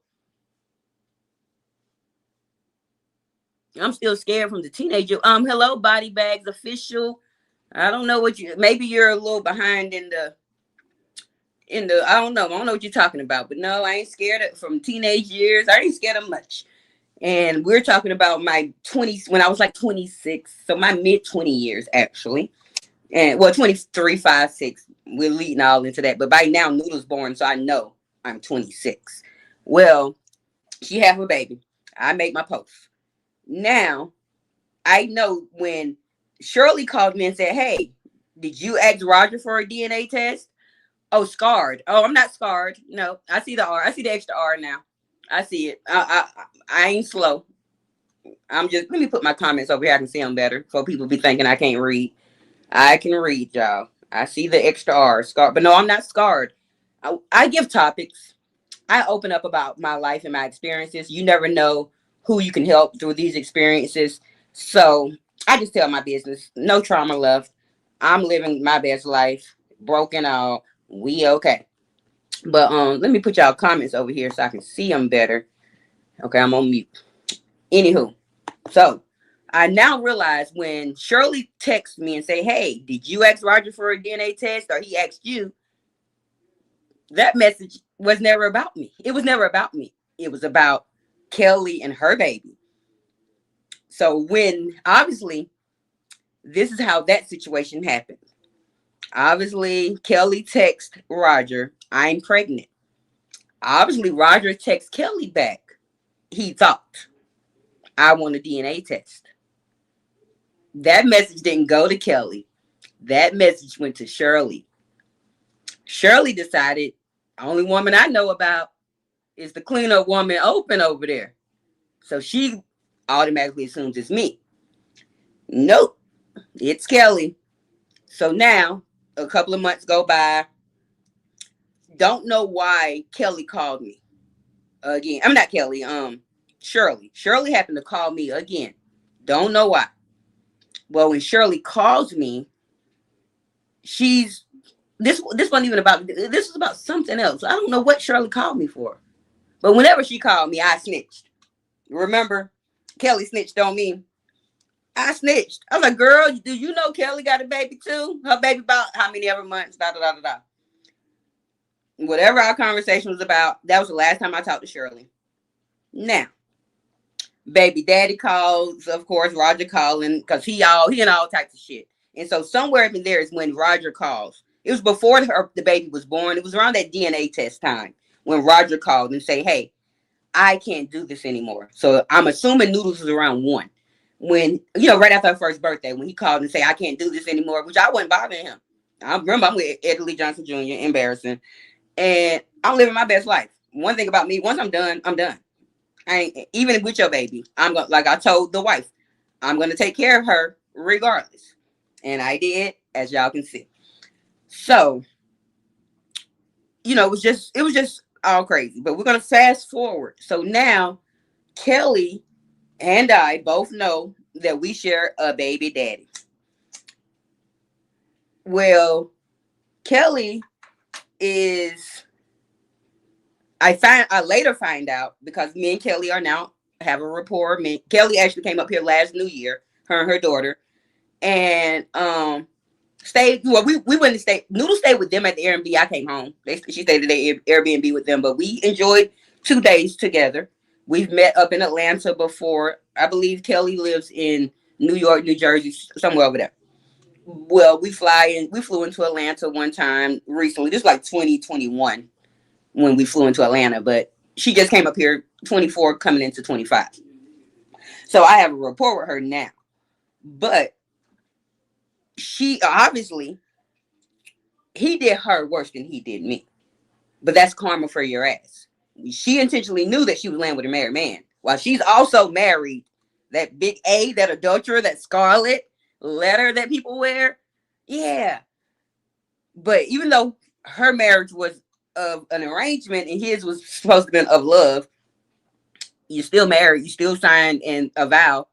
I'm still scared from the teenager. Hello, Body Bags Official. I don't know maybe you're a little behind in the, I don't know what you're talking about, but no, I ain't scared from teenage years. I ain't scared of much. And we're talking about my 20s, when I was like 26. So my mid 20 years, actually. And 23, 5, 6. We're leading all into that. But by now, Noodle's born, so I know I'm 26. Well, she had her baby. I make my post. Now, I know when Shirley called me and said, "Hey, did you ask Roger for a DNA test?" Oh, scarred. Oh, I'm not scarred. No, I see the R. I see the extra R now. I see it. I ain't slow. I'm just, let me put my comments over here. I can see them better. So people be thinking I can't read. I can read, y'all. I see the extra R. Scarred. But no, I'm not scarred. I give topics. I open up about my life and my experiences. You never know who you can help through these experiences. So I just tell my business. No trauma left. I'm living my best life. Broken out. We okay. But let me put y'all comments over here so I can see them better. Okay, I'm on mute. Anywho, so I now realize when Shirley texts me and say, "Hey, did you ask Roger for a DNA test or he asked you?" That message was never about me. It was never about me. It was about Kelly and her baby. So when obviously this is how that situation happened. Obviously, Kelly texts Roger, "I'm pregnant." Obviously, Roger texts Kelly back. He thought, "I want a DNA test." That message didn't go to Kelly. That message went to Shirley. Shirley decided, the only woman I know about is the cleanup woman Open over there. So she automatically assumes it's me. Nope, it's Kelly. So now a couple of months go by. Don't know why Kelly called me again. I'm not Kelly. Shirley. Shirley happened to call me again. Don't know why. Well, when Shirley calls me, she's this wasn't even about this was about something else. I don't know what Shirley called me for. But whenever she called me, I snitched. Remember, Kelly snitched on me. I snitched. I was like, "Girl, do you know Kelly got a baby too? Her baby about how many ever months? Da da da da da." Whatever our conversation was about, that was the last time I talked to Shirley. Now, baby daddy calls, of course, Roger calling, because he in all types of shit. And so somewhere in there is when Roger calls. It was before the baby was born. It was around that DNA test time when Roger called and say, "Hey, I can't do this anymore." So I'm assuming Noodles was around 1. When, right after her first birthday, when he called and say, "I can't do this anymore," which I wasn't bothering him. I remember I'm with Eddie Lee Johnson Jr., embarrassing. And I'm living my best life. One thing about me, once I'm done, I'm done. I ain't, even with your baby, I'm going, like I told the wife, I'm going to take care of her regardless. And I did, as y'all can see. So, it was just all crazy. But we're going to fast forward. So now Kelly and I both know that we share a baby daddy. Well, Kelly is, I later find out, because me and Kelly are now have a rapport. Kelly actually came up here last New Year, her and her daughter, and stayed. Well, we went to stay. Noodle stayed with them at the Airbnb. I came home. She stayed at the Airbnb with them, but we enjoyed 2 days together. We've met up in Atlanta before. I believe Kelly lives in New York, New Jersey, somewhere over there. Well, we flew into Atlanta one time recently, just like 2021 when we flew into Atlanta, but she just came up here 24 coming into 25. So I have a rapport with her now. But she obviously, he did her worse than he did me. But that's karma for your ass. She intentionally knew that she was laying with a married man. While she's also married, that big A, that adulterer, that scarlet letter that people wear. Yeah. But even though her marriage was of an arrangement and his was supposed to be of love, you still married, you still signed in a vow.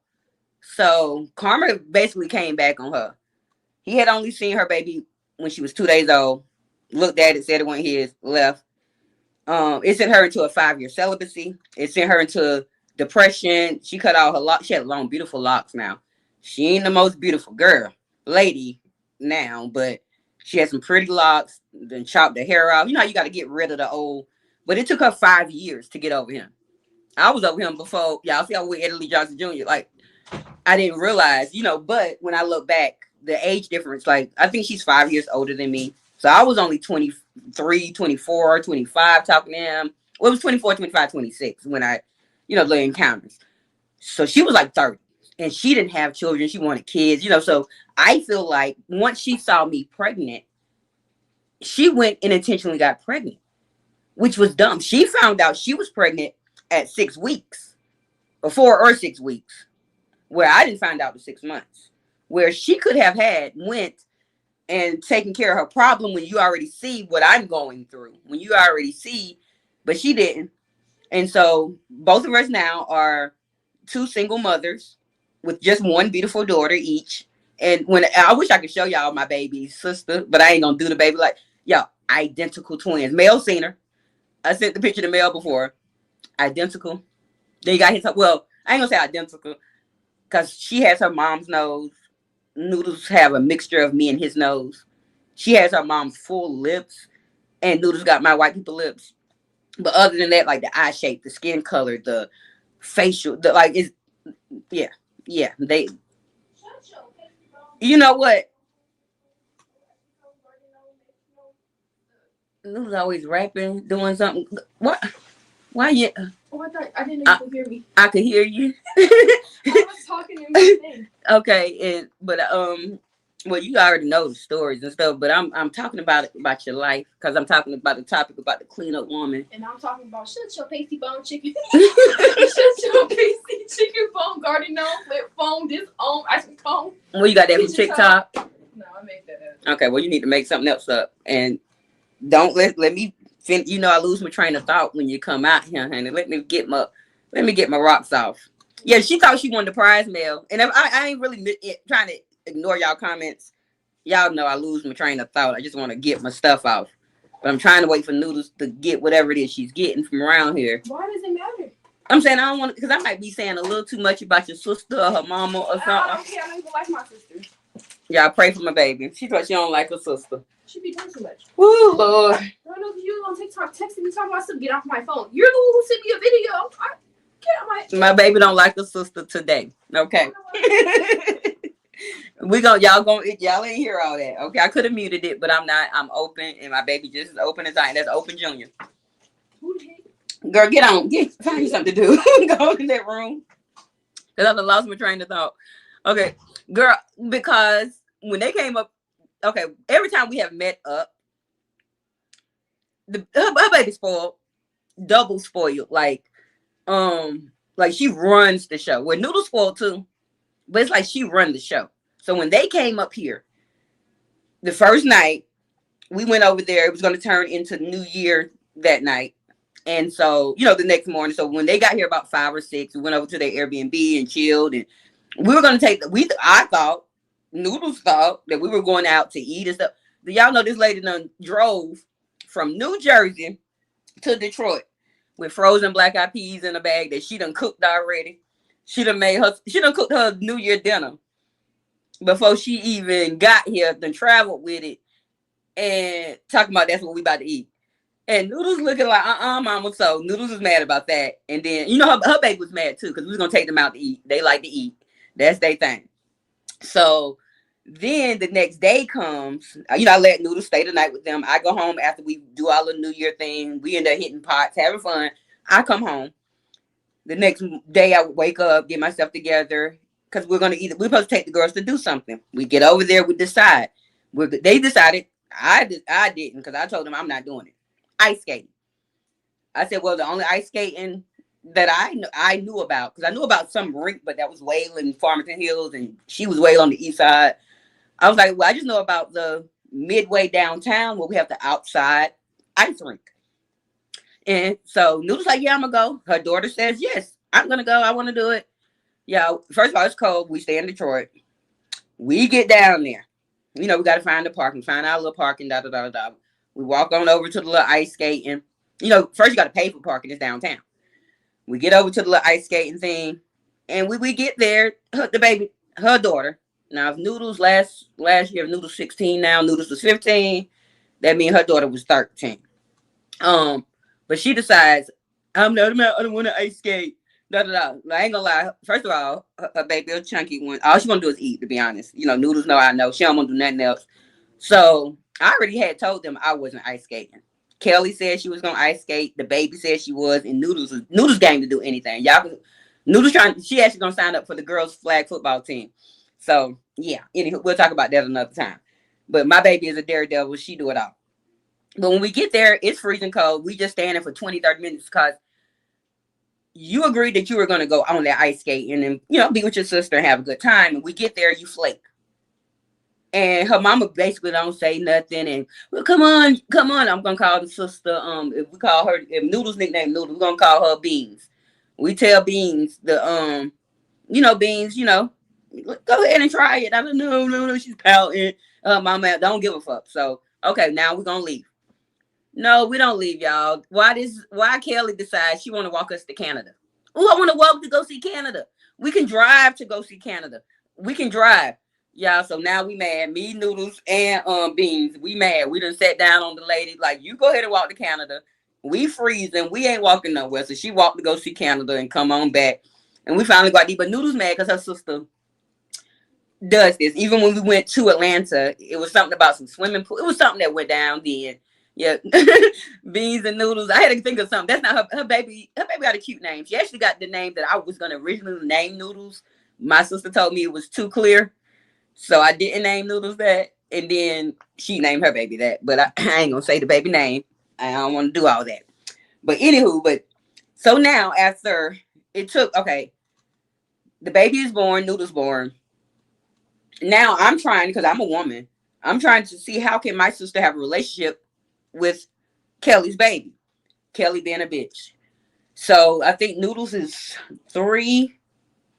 So karma basically came back on her. He had only seen her baby when she was 2 days old, looked at it, said it wasn't his, left. It sent her into a 5-year celibacy. It sent her into depression. She cut all her locks. She had long, beautiful locks now. She ain't the most beautiful lady now, but she had some pretty locks, then chopped the hair off. You know how you got to get rid of the old. But it took her 5 years to get over him. I was over him before. Y'all see, I was with Eddie Lee Johnson Jr. Like, I didn't realize, but when I look back, the age difference, like, I think she's 5 years older than me. So I was only 23, 24, 25 talking to him. Well, it was 24, 25, 26 when I, the encounters. So she was like 30 and she didn't have children. She wanted kids, so I feel like once she saw me pregnant, she went and intentionally got pregnant, which was dumb. She found out she was pregnant at 6 weeks, or 4 or 6 weeks, where I didn't find out to 6 months, where she could have went and taken care of her problem when you already see what I'm going through, when you already see, but she didn't. And so both of us now are two single mothers with just one beautiful daughter each. And when I wish I could show y'all my baby's sister, but I ain't gonna do the baby like y'all, identical twins. Mel seen her. I sent the picture to Mel before. Identical. Then you got his, well, I ain't gonna say identical because she has her mom's nose. Noodles have a mixture of me and his nose. She has her mom's full lips, and Noodles got my white people lips. But other than that, like the eye shape, the skin color, the facial, the like is yeah. They, you know what? Noodles always rapping, doing something. What? Why you? Oh, I didn't know you could hear me. I could hear you. I was talking in my thing. Okay, but well, you already know the stories and stuff, but I'm talking about your life because I'm talking about the topic about the cleanup woman. And I'm talking about shut your pasty bone chicken. Shut your pasty chicken bone garden gnome flip phone this ice cream cone. Well, you got that from TikTok? No, I made that up. Okay, well you need to make something else up and don't let me finish. I lose my train of thought when you come out here, honey. Let me get my rocks off. Yeah, she thought she won the prize mail, and I ain't really trying to ignore y'all comments. Y'all know I lose my train of thought. I just want to get my stuff off, but I'm trying to wait for Noodles to get whatever it is she's getting from around here. Why does it matter? I'm saying I don't want to, because I might be saying a little too much about your sister or her mama or something. I don't even like my sister. Y'all pray for my baby. She thought she don't like her sister. She be doing too much. Woo, Lord. I don't know if you on TikTok texting me talking about something. Get off my phone. You're the one who sent me a video. My baby don't like her sister today. Okay. Y'all ain't hear all that. Okay, I could have muted it, but I'm not. I'm open, and my baby just as open as I am. That's Open Junior. Who the heck? Girl, get on. Find you something to do. Go in that room. Because I lost my train of thought. Okay, girl, because when they came up, okay, every time we have met up, her baby spoiled, double spoiled. Like she runs the show. Well, Noodle spoiled too, but it's like she run the show. So when they came up here, the first night, we went over there. It was going to turn into New Year that night. And so, the next morning, so when they got here about 5 or 6, we went over to their Airbnb and chilled. And we were going to I thought, Noodles thought that we were going out to eat and stuff. Do y'all know this lady done drove from New Jersey to Detroit with frozen black eyed peas in a bag that she done cooked already. She done cooked her New Year dinner before she even got here, then traveled with it and talking about that's what we about to eat. And Noodles looking like, mama. So Noodles was mad about that. And then, her baby was mad too, because we was going to take them out to eat. They like to eat. That's their thing. So then the next day comes, I let Noodles stay the night with them. I go home after we do all the New Year thing. We end up hitting pots, having fun. I come home. The next day I wake up, get myself together, because we're supposed to take the girls to do something. We get over there, we decide. They decided, I didn't, because I told them I'm not doing it. Ice skating. I said, well, the only ice skating that I knew about, because I knew about some rink, but that was way in Farmington Hills, and she was way on the east side. I was like, well, I just know about the midway downtown where we have the outside ice rink. And so Noodle's like, yeah, I'm going to go. Her daughter says, yes, I'm going to go. I want to do it. Yeah, first of all, it's cold. We stay in Detroit. We get down there. We got to find the parking, find our little parking, da-da-da-da-da. We walk on over to the little ice skating. First you got to pay for parking. It's downtown. We get over to the little ice skating thing. And we get there, her daughter. Now, if Noodles last year, Noodles 16 now, Noodles was 15. That means her daughter was 13. But she decides, I don't want to ice skate. Da-da-da. I ain't gonna lie. First of all, her baby a chunky one. All she want to do is eat, to be honest. Noodles know I know. She don't want to do nothing else. So I already had told them I wasn't ice skating. Kelly said she was gonna ice skate. The baby said she was, and Noodles game to do anything. Y'all can, Noodles trying. She actually gonna sign up for the girls' flag football team. So yeah, anywho, we'll talk about that another time. But my baby is a daredevil. She do it all. But when we get there, it's freezing cold. We just standing for 20, 30 minutes because you agreed that you were gonna go on that ice skate and then be with your sister and have a good time. And we get there, you flake. And her mama basically don't say nothing. And well, come on, come on. I'm gonna call the sister. If we call her, if Noodles nickname Noodles, we're gonna call her Beans. We tell Beans Beans, go ahead and try it. I don't know, no, she's pouting. Mama don't give a fuck. So okay, now we're gonna leave. No, we don't leave, y'all. Why Kelly decides she wanna walk us to Canada? Oh, I wanna walk to go see Canada. We can drive to go see Canada. We can drive. Y'all, so now we mad. Me, Noodles, and Beans, we mad. We done sat down on the lady, like, you go ahead and walk to Canada. We freezing. We ain't walking nowhere. So she walked to go see Canada and come on back. And we finally got there. But Noodles mad because her sister does this. Even when we went to Atlanta, it was something about some swimming pool. It was something that went down then. Yeah. Beans and Noodles. I had to think of something. That's not her baby. Her baby got a cute name. She actually got the name that I was going to originally name Noodles. My sister told me it was too clear. So I didn't name Noodles that, and then she named her baby that. But I ain't gonna say the baby name. I don't want to do all that. But anywho, so now after it took, okay, the baby is born, Noodles born. Now I'm trying, because I'm a woman, I'm trying to see how can my sister have a relationship with Kelly's baby. Kelly being a bitch. So I think Noodles is 3.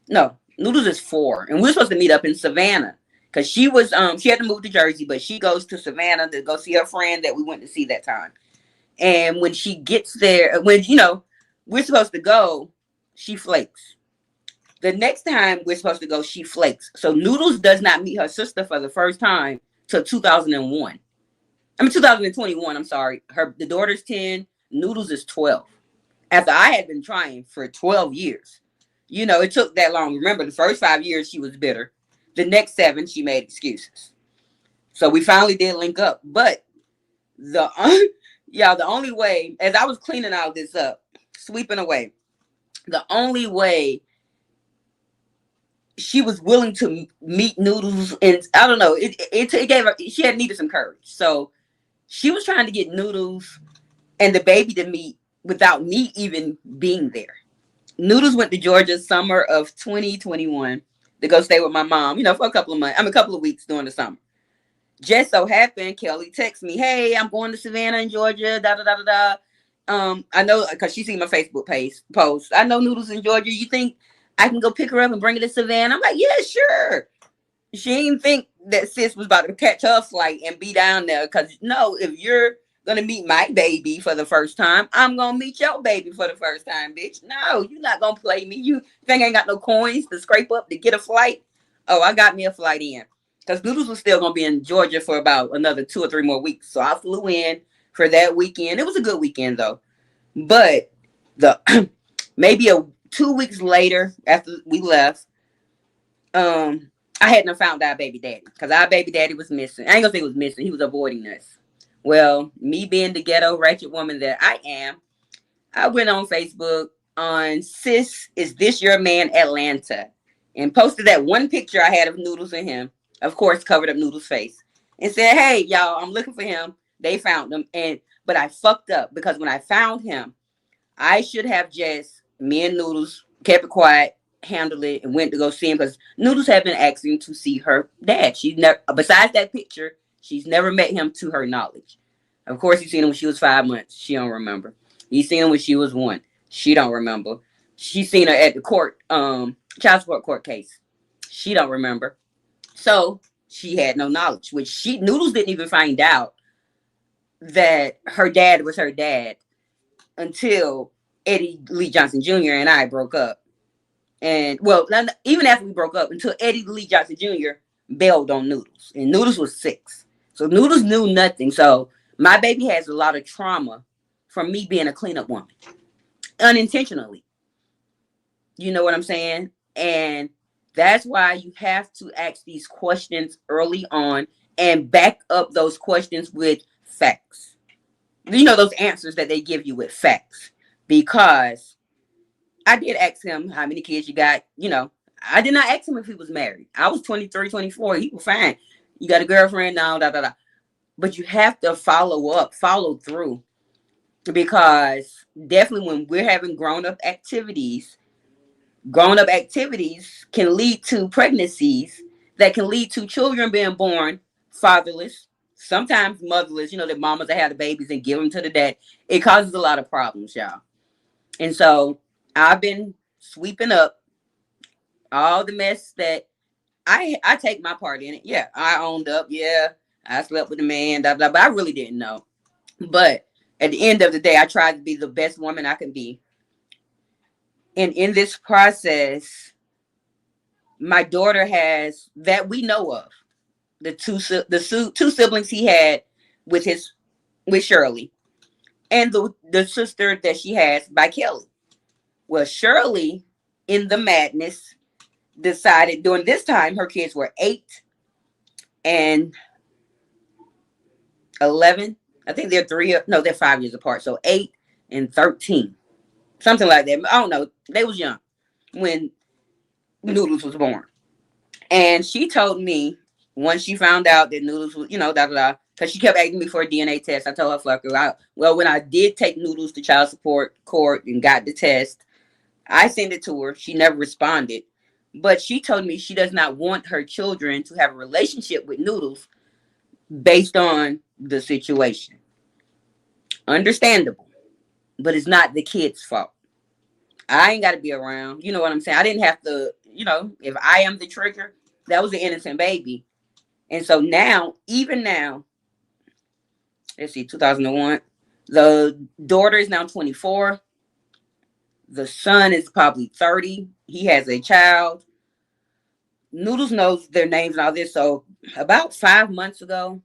No, Noodles is 4, and we're supposed to meet up in Savannah. Cause she had to move to Jersey, but she goes to Savannah to go see her friend that we went to see that time. And when she gets there, when we're supposed to go, she flakes. The next time we're supposed to go, she flakes. So Noodles does not meet her sister for the first time till 2001. 2021. I'm sorry. The daughter's 10. Noodles is 12. After I had been trying for 12 years, it took that long. Remember, the first 5 years she was bitter. The next 7, she made excuses. So we finally did link up. But the only way, as I was cleaning all this up, sweeping away, the only way she was willing to meet Noodles, and I don't know, it gave her, she had needed some courage. So she was trying to get Noodles and the baby to meet without me even being there. Noodles went to Georgia summer of 2021. To go stay with my mom, for a couple of months. A couple of weeks during the summer. Just so happened, Kelly texts me, "Hey, I'm going to Savannah in Georgia. Da da da da da." I know because she seen my Facebook post. I know Noodles in Georgia. You think I can go pick her up and bring her to Savannah? I'm like, yeah, sure. She didn't think that sis was about to catch her flight and be down there. Because no, if you're gonna meet my baby for the first time, I'm gonna meet your baby for the first time, bitch. No, you're not gonna play me. You think I ain't got no coins to scrape up to get a flight? Oh, I got me a flight in. Because Noodles was still gonna be in Georgia for about another 2 or 3 more weeks. So I flew in for that weekend. It was a good weekend though. But the maybe 2 weeks later after we left, I hadn't found our baby daddy. Because our baby daddy was missing. I ain't gonna say he was missing, he was avoiding us. Well, me being the ghetto ratchet woman that I am, I went on Facebook on Sis, Is This Your Man Atlanta? And posted that one picture I had of Noodles and him. Of course, covered up Noodles' face. And said, hey, y'all, I'm looking for him. They found him. But I fucked up because when I found him, I should have just, me and Noodles, kept it quiet, handled it, and went to go see him because Noodles had been asking to see her dad. She's never, besides that picture, she's never met him to her knowledge. Of course, he's seen him when she was 5 months. She don't remember. He's seen him when she was 1. She don't remember. She's seen her at the child support court case. She don't remember. So she had no knowledge, which Noodles didn't even find out that her dad was her dad until Eddie Lee Johnson Jr. and I broke up. And well, even after we broke up, until Eddie Lee Johnson Jr. bailed on Noodles. And Noodles was 6. So Noodles knew nothing. So my baby has a lot of trauma from me being a cleanup woman. Unintentionally. You know what I'm saying? And that's why you have to ask these questions early on and back up those questions with facts. You know, those answers that they give you with facts. Because I did ask him how many kids you got. You know, I did not ask him if he was married. I was 23, 24. He was fine. You got a girlfriend now, da da da. But you have to follow up, follow through. Because definitely when we're having grown up activities can lead to pregnancies that can lead to children being born fatherless, sometimes motherless. You know, the mamas that have the babies and give them to the dad. It causes a lot of problems, y'all. And so I've been sweeping up all the mess that I take my part in it. Yeah, I owned up. Yeah, I slept with a man, blah, blah, but I really didn't know. But at the end of the day, I tried to be the best woman I can be. And in this process, my daughter has, that we know of, two siblings he had with Shirley, and the sister that she has by Kelly. Well, Shirley, in the madness, decided during this time her kids were 8 and 11. I think they're 5 years apart. So 8 and 13, something like that. I don't know. They was young when Noodles was born. And she told me once she found out that Noodles was, da da da, because she kept asking me for a DNA test. I told her, Flucker, when I did take Noodles to child support court and got the test, I sent it to her. She never responded. But she told me she does not want her children to have a relationship with Noodles based on the situation. Understandable. But it's not the kid's fault. I ain't got to be around. You know what I'm saying? I didn't have to, if I am the trigger, that was an innocent baby. And so now, even now, let's see, 2001, the daughter is now 24. The son is probably 30. He has a child. Noodles knows their names and all this. So about 5 months ago,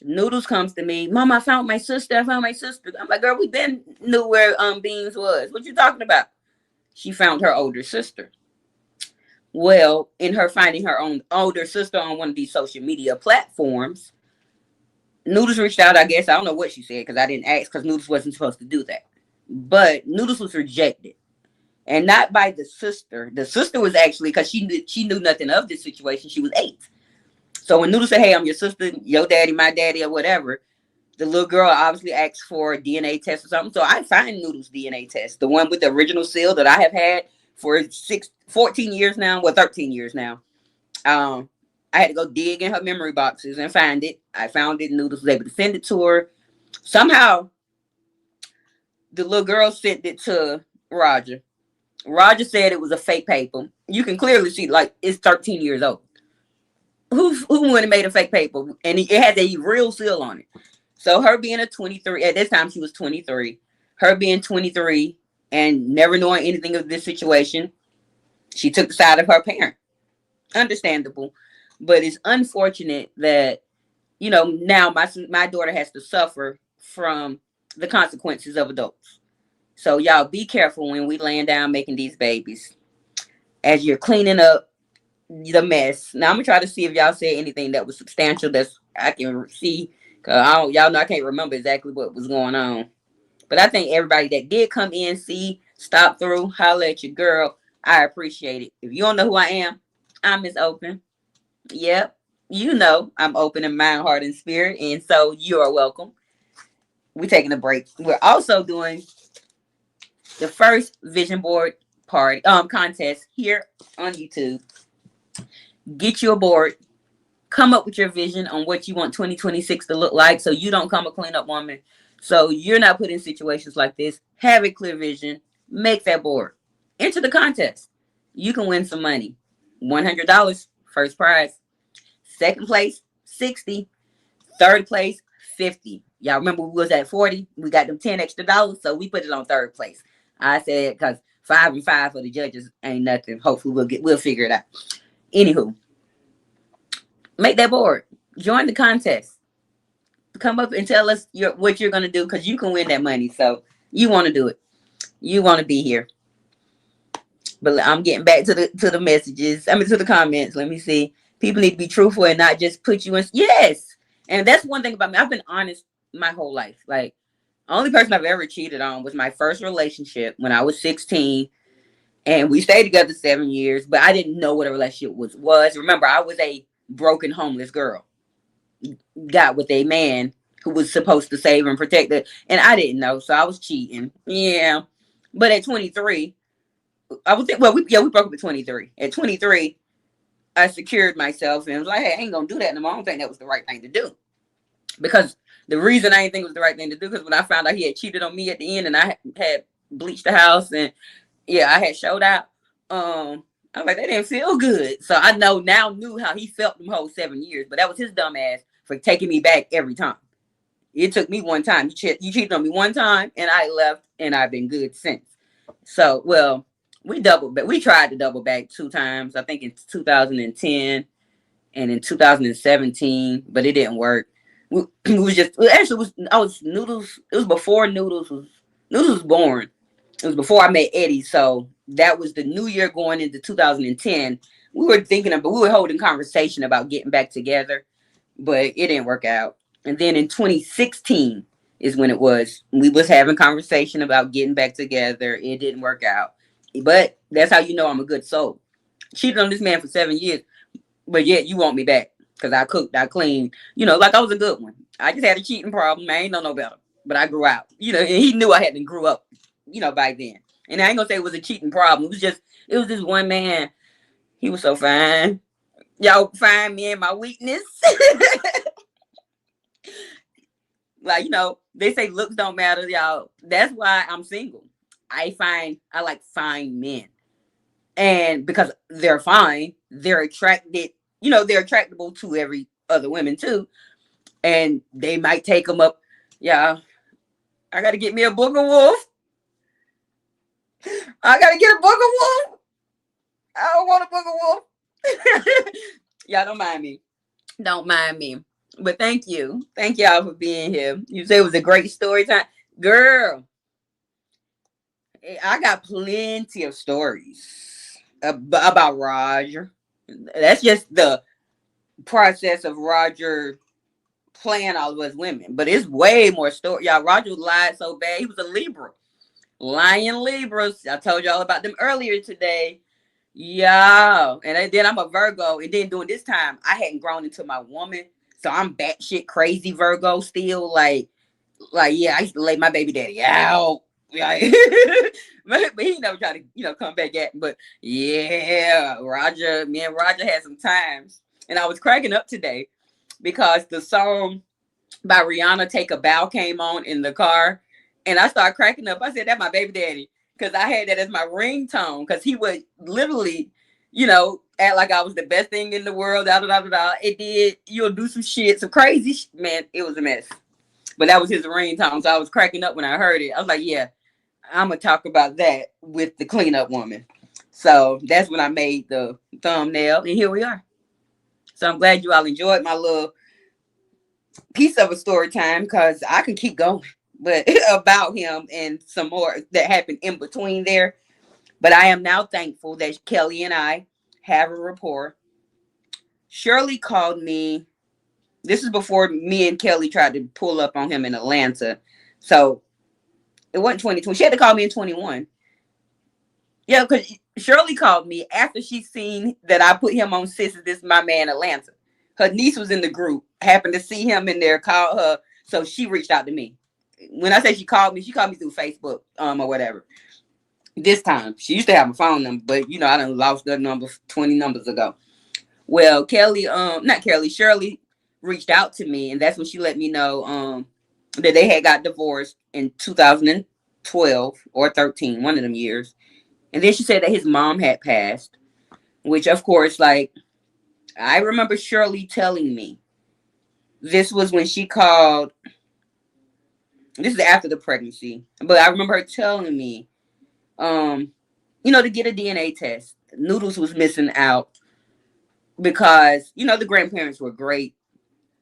Noodles comes to me, Mom, I found my sister. I'm like, girl, we been knew where Beans was. What you talking about? She found her older sister. Well, in her finding her own older sister on one of these social media platforms, Noodles reached out, I guess. I don't know what she said because I didn't ask, because Noodles wasn't supposed to do that. But Noodles was rejected. And not by the sister. The sister was actually, because she knew nothing of this situation. She was 8. So when Noodles said, hey, I'm your sister, your daddy, my daddy, or whatever, the little girl obviously asked for a DNA test or something. So I find Noodles' DNA test, the one with the original seal that I have had for 14 years now, 13 years now. I had to go dig in her memory boxes and find it. I found it. Noodles was able to send it to her. Somehow, the little girl sent it to Roger. Roger said it was a fake paper. You can clearly see, like, it's 13 years old. Who would have made a fake paper? And it had a real seal on it. So her being a 23, at this time she was 23, her being 23 and never knowing anything of this situation, she took the side of her parent. Understandable. But it's unfortunate that, now my daughter has to suffer from the consequences of adults. So y'all be careful when we laying down making these babies. As you're cleaning up the mess. Now I'm gonna try to see if y'all said anything that was substantial that's I can see. Cause y'all know I can't remember exactly what was going on. But I think everybody that did come in, see, stop through, holler at your girl. I appreciate it. If you don't know who I am, I'm Miss Open. Yep. I'm open in mind, heart, and spirit. And so you are welcome. We're taking a break. We're also doing the first vision board contest here on YouTube. Get you a board. Come up with your vision on what you want 2026 to look like, so you don't come a cleanup woman. So you're not put in situations like this. Have a clear vision. Make that board. Enter the contest. You can win some money. $100 first prize. Second place, 60. Third place, 50. Y'all remember we was at 40? We got them 10 extra dollars, so we put it on third place. I said because 5 and 5 for the judges ain't nothing. Hopefully we'll figure it out. Anywho, make that board. Join the contest. Come up and tell us what you're gonna do, because you can win that money. So you want to do it. You want to be here. But I'm getting back to the messages. To the comments. Let me see. People need to be truthful and not just put you in. Yes. And that's one thing about me. I've been honest my whole life. Like, only person I've ever cheated on was my first relationship when I was 16. And we stayed together 7 years, but I didn't know what a relationship was. Remember, I was a broken homeless girl. Got with a man who was supposed to save and protect it. And I didn't know. So I was cheating. Yeah. But at 23, I was well, we broke up at 23. At 23, I secured myself and was like, hey, I ain't gonna do that anymore. I don't think that was the right thing to do. Because the reason I didn't think it was the right thing to do, because when I found out he had cheated on me at the end and I had bleached the house and yeah, I had showed out. I was like, that didn't feel good. So I knew how he felt them whole 7 years, but that was his dumb ass for taking me back every time. It took me one time. You cheated on me one time and I left and I've been good since. So, well, we doubled back. We tried to double back 2 times, I think in 2010 and in 2017, but it didn't work. It was just, actually, Noodles. It was before Noodles was born. It was before I met Eddie. So that was the new year going into 2010. We were holding conversation about getting back together, but it didn't work out. And then in 2016 is when we was having conversation about getting back together. It didn't work out. But that's how you know I'm a good soul. Cheated on this man for 7 years, but yet you want me back because I cooked, I cleaned, like I was a good one. I just had a cheating problem. I ain't know no better, but I grew out, and he knew I hadn't grew up, by then. And I ain't gonna say it was a cheating problem. It was this one man. He was so fine. Y'all find me in my weakness. Like, they say looks don't matter, y'all. That's why I'm single. I like fine men. And because they're fine, they're attracted, they're attractable to every other women too. And they might take them up. Yeah, I got to get me a booger wolf. I got to get a booger wolf. I don't want a booger wolf. Y'all don't mind me. Don't mind me. But thank you. Thank y'all for being here. You say it was a great story time. Girl, I got plenty of stories about Roger. That's just the process of Roger playing all of us women. But it's way more story. Y'all, Roger lied so bad. He was a Libra. Lying Libras. I told y'all about them earlier today. Yeah. And then I'm a Virgo. And then during this time, I hadn't grown into my woman. So I'm batshit crazy Virgo still. Like, yeah, I used to lay my baby daddy out. Like, but he never tried to, come back at me. But yeah, me and Roger had some times. And I was cracking up today because the song by Rihanna, Take a Bow, came on in the car. And I started cracking up. I said, that's my baby daddy. Because I had that as my ringtone. Because he would literally, act like I was the best thing in the world. It did. You'll do some shit, some crazy shit. Man, it was a mess. But that was his ringtone. So I was cracking up when I heard it. I was like, yeah, I'm going to talk about that with the cleanup woman. So that's when I made the thumbnail. And here we are. So I'm glad you all enjoyed my little piece of a story time. Because I can keep going. But about him and some more that happened in between there. But I am now thankful that Kelly and I have a rapport. Shirley called me. This is before me and Kelly tried to pull up on him in Atlanta. So it wasn't 2020. She had to call me in 21. Yeah, because Shirley called me after she seen that I put him on Sis, This is My Man Atlanta. Her niece was in the group, happened to see him in there, called her. So she reached out to me. When I say she called me through Facebook or whatever. This time, she used to have my phone number, but I done lost that number 20 numbers ago. Well, Shirley reached out to me, and that's when she let me know that they had got divorced in 2012 or 13, one of them years. And then she said that his mom had passed, which of course, like, I remember Shirley telling me this was when she called. This is after the pregnancy, but I remember her telling me, to get a DNA test. Noodles was missing out because, the grandparents were great.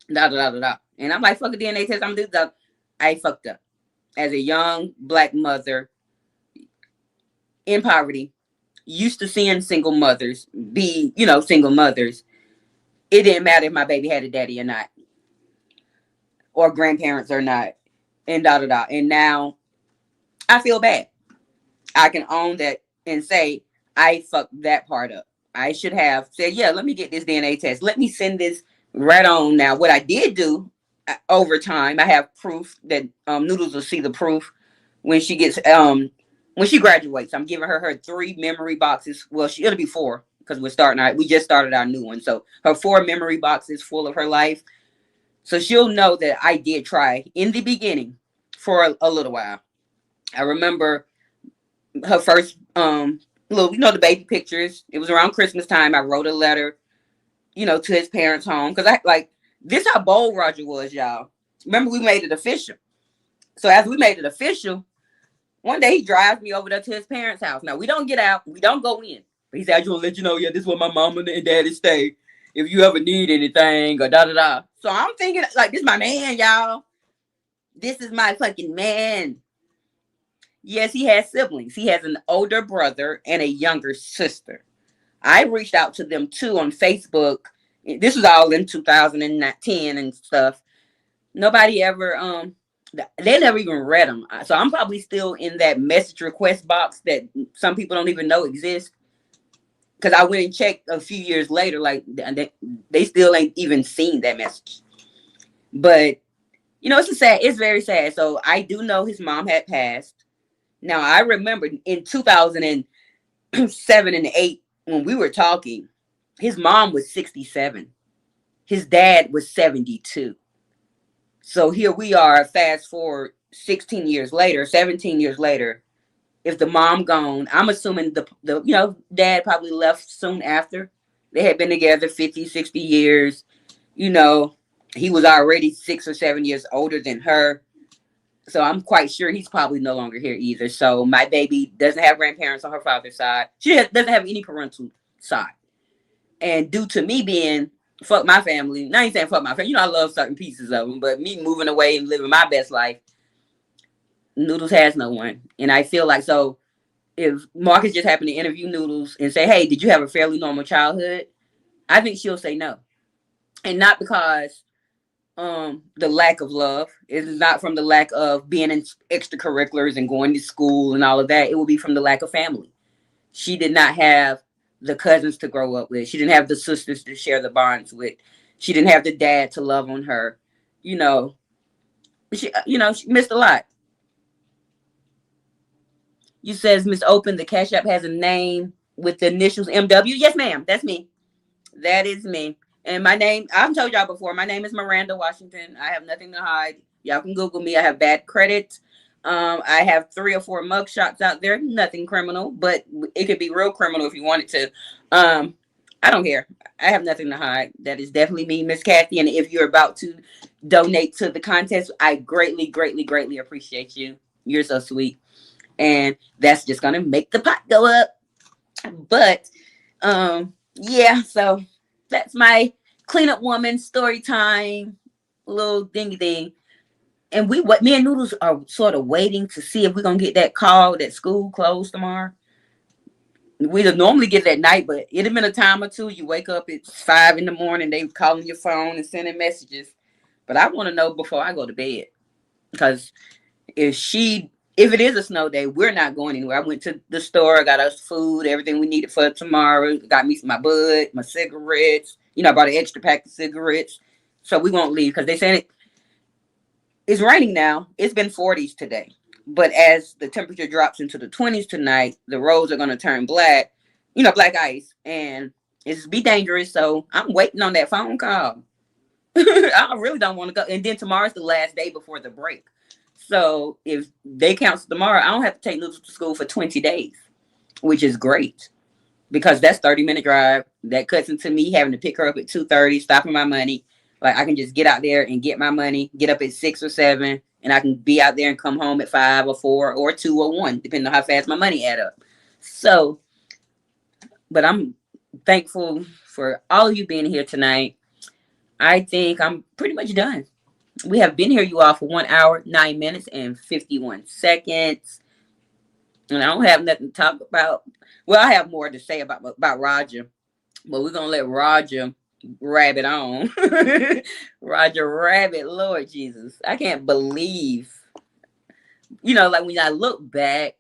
And I'm like, fuck a DNA test. I'm just, I fucked up. As a young Black mother in poverty, used to seeing single mothers be, single mothers. It didn't matter if my baby had a daddy or not. or grandparents or not, and da da da. And now I feel bad. I can own that and say I fucked that part up. I should have said, yeah, let me get this DNA test. Let me send this right on now. What I did do over time, I have proof that Noodles will see the proof when she gets when she graduates. I'm giving her 3 memory boxes. Well, it'll be 4 because we just started our new one. So her 4 memory boxes full of her life. So she'll know that I did try in the beginning for a little while. I remember her first little, the baby pictures. It was around Christmas time. I wrote a letter, to his parents' home. Cause I like this how bold Roger was, y'all. Remember we made it official. So as we made it official, one day he drives me over there to his parents' house. Now we don't get out, we don't go in. But he said, I just want to let you know, yeah, this is where my mama and daddy stay. If you ever need anything or da da da. So I'm thinking like this is my man, y'all. This is my fucking man. Yes, he has siblings. He has an older brother and a younger sister. I reached out to them too on Facebook. This was all in 2010 and stuff. Nobody ever they never even read them. So I'm probably still in that message request box that some people don't even know exists. Because I went and checked a few years later, like they still ain't even seen that message. But it's very sad. So I do know his mom had passed. Now I remember in 2007 and 8 when we were talking, his mom was 67. His dad was 72. So here we are, fast forward 16 years later, 17 years later. If the mom gone, I'm assuming the dad probably left soon after. They had been together 50, 60 years. He was already 6 or 7 years older than her. So I'm quite sure he's probably no longer here either. So my baby doesn't have grandparents on her father's side. She doesn't have any parental side. And due to me being fuck my family, now I ain't saying fuck my family. I love certain pieces of them, but me moving away and living my best life, Noodles has no one. And I feel like, so if Marcus just happened to interview Noodles and say, hey, did you have a fairly normal childhood? I think she'll say no. And not because the lack of love. It is not from the lack of being in extracurriculars and going to school and all of that. It will be from the lack of family. She did not have the cousins to grow up with. She didn't have the sisters to share the bonds with. She didn't have the dad to love on her. She missed a lot. You says Miss Open, the Cash App has a name with the initials MW. Yes, ma'am. That's me. That is me. And my name, I've told y'all before, my name is Miranda Washington. I have nothing to hide. Y'all can Google me. I have bad credit. I have 3 or 4 mug shots out there. Nothing criminal, but it could be real criminal if you wanted to. I don't care. I have nothing to hide. That is definitely me, Miss Kathy. And if you're about to donate to the contest, I greatly, greatly, greatly appreciate you. You're so sweet. And that's just going to make the pot go up. But, yeah, so that's my cleanup woman story time, little dingy thing. And me and Noodles are sort of waiting to see if we're gonna get that call that school closed tomorrow. We'd normally get that night, but it'd have been a time or two. You wake up, it's 5 a.m. They calling your phone and sending messages. But I want to know before I go to bed, because if it is a snow day, we're not going anywhere. I went to the store, got us food, everything we needed for tomorrow. Got me my bud, my cigarettes. I brought an extra pack of cigarettes. So we won't leave because they said it's raining now. It's been 40s today. But as the temperature drops into the 20s tonight, the roads are going to turn black, black ice. And it's be dangerous. So I'm waiting on that phone call. I really don't want to go. And then tomorrow's the last day before the break. So if they cancel tomorrow, I don't have to take Noodles to school for 20 days, which is great because that's 30-minute drive. That cuts into me having to pick her up at 2:30, stopping my money. Like I can just get out there and get my money, get up at 6 or 7, and I can be out there and come home at 5 or 4 or 2 or 1, depending on how fast my money add up. So, but I'm thankful for all of you being here tonight. I think I'm pretty much done. We have been here, you all, for 1 hour, 9 minutes, and 51 seconds. And I don't have nothing to talk about. Well, I have more to say about Roger, but we're going to let Roger Rabbit on. Roger Rabbit, Lord Jesus. I can't believe, like when I look back,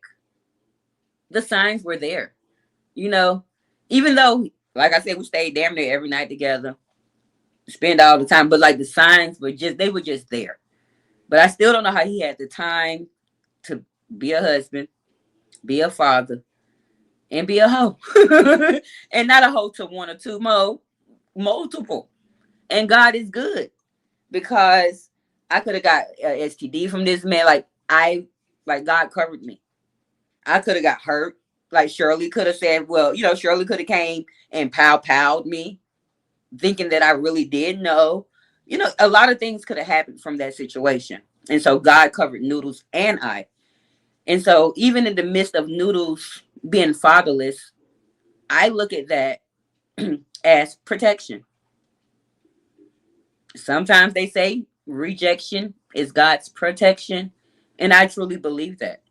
the signs were there. You know, even though, like I said, we stayed damn near every night together, spend all the time, but like the signs were they were just there. But I still don't know how he had the time to be a husband, be a father, and be a hoe. And not a hoe to one or two multiple. And God is good because I could have got STD from this man. Like God covered me. I could have got hurt. Like Shirley could have said, well, Shirley could have came and powed me, thinking that I really did know. A lot of things could have happened from that situation. And so God covered Noodles and I. And so even in the midst of Noodles being fatherless, I look at that as protection. Sometimes they say rejection is God's protection. And I truly believe that.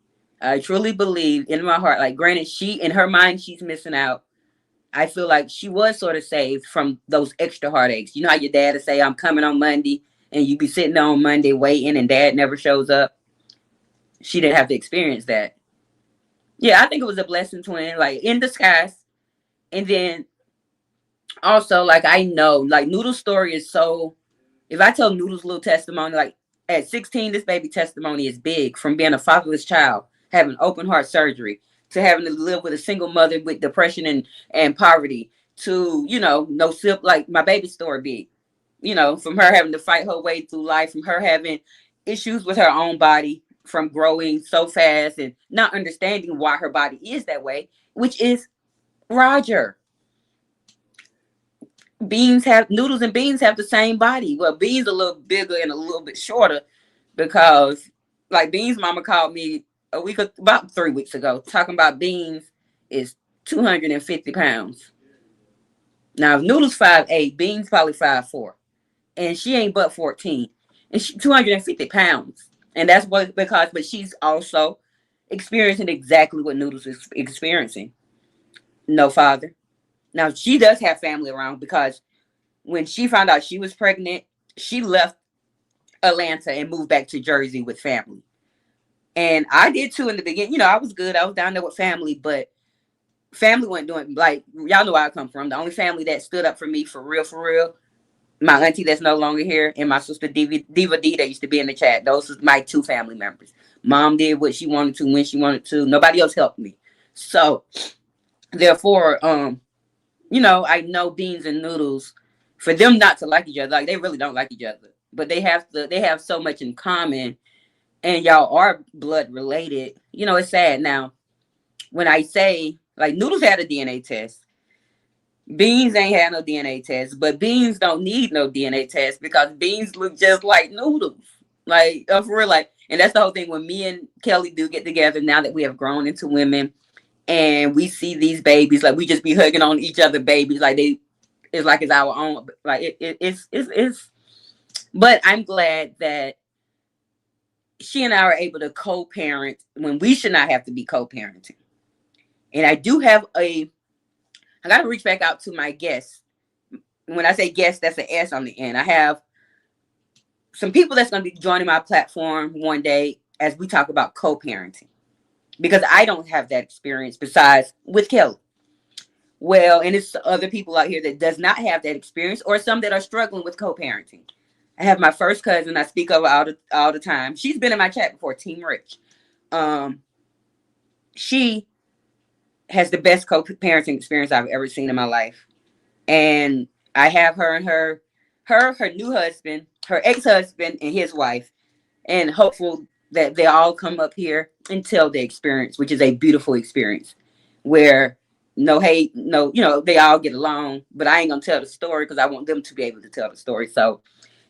I truly believe in my heart, like granted, in her mind, she's missing out. I feel like she was sort of saved from those extra heartaches. You know how your dad would say, I'm coming on Monday, and you be sitting there on Monday waiting and dad never shows up. She didn't have to experience that. Yeah, I think it was a blessing twin, like in disguise. And then also, like, I know, like, Noodle's story is so, if I tell Noodle's little testimony, like, at 16, this baby testimony is big, from being a fatherless child, having open heart surgery, to having to live with a single mother with depression and poverty, to, no sip, like, my baby's story big. From her having to fight her way through life, from her having issues with her own body, from growing so fast and not understanding why her body is that way, which is Roger. Noodles and Beans have the same body. Well, Beans a little bigger and a little bit shorter because, like, Beans' mama called me about 3 weeks ago talking about Beans is 250 pounds. Now, if Noodles 5'8", Beans probably 5'4", and she ain't but 14, and she 250 pounds, and that's but she's also experiencing exactly what Noodles is experiencing. No father. Now, she does have family around because when she found out she was pregnant, she left Atlanta and moved back to Jersey with family. And I did too in the beginning. I was good. I was down there with family, but family wasn't doing, like, y'all know where I come from. The only family that stood up for me for real, my auntie that's no longer here, and my sister Diva D that used to be in the chat. Those are my two family members. Mom did what she wanted to when she wanted to. Nobody else helped me. So therefore, I know Beans and Noodles, for them not to like each other, like, they really don't like each other, but they have so much in common, and y'all are blood related. It's sad. Now, when I say, like, Noodles had a DNA test, Beans ain't had no DNA test, but Beans don't need no DNA test because Beans look just like Noodles. Like, for real, like, and that's the whole thing when me and Kelly do get together now that we have grown into women and we see these babies, like, we just be hugging on each other babies, like it's our own, like it's but I'm glad that she and I are able to co-parent when we should not have to be co-parenting. And I gotta reach back out to my guests. When I say guest, that's an S on the end. I have some people that's going to be joining my platform one day as we talk about co-parenting, because I don't have that experience besides with Kelly. Well, and it's other people out here that does not have that experience, or some that are struggling with co-parenting. I have my first cousin I speak of all the time. She's been in my chat before, Team Rich. She has the best co-parenting experience I've ever seen in my life. And I have her and her new husband, her ex-husband and his wife, and hopeful that they all come up here and tell their experience, which is a beautiful experience where no hate, no, they all get along, but I ain't gonna tell the story because I want them to be able to tell the story. So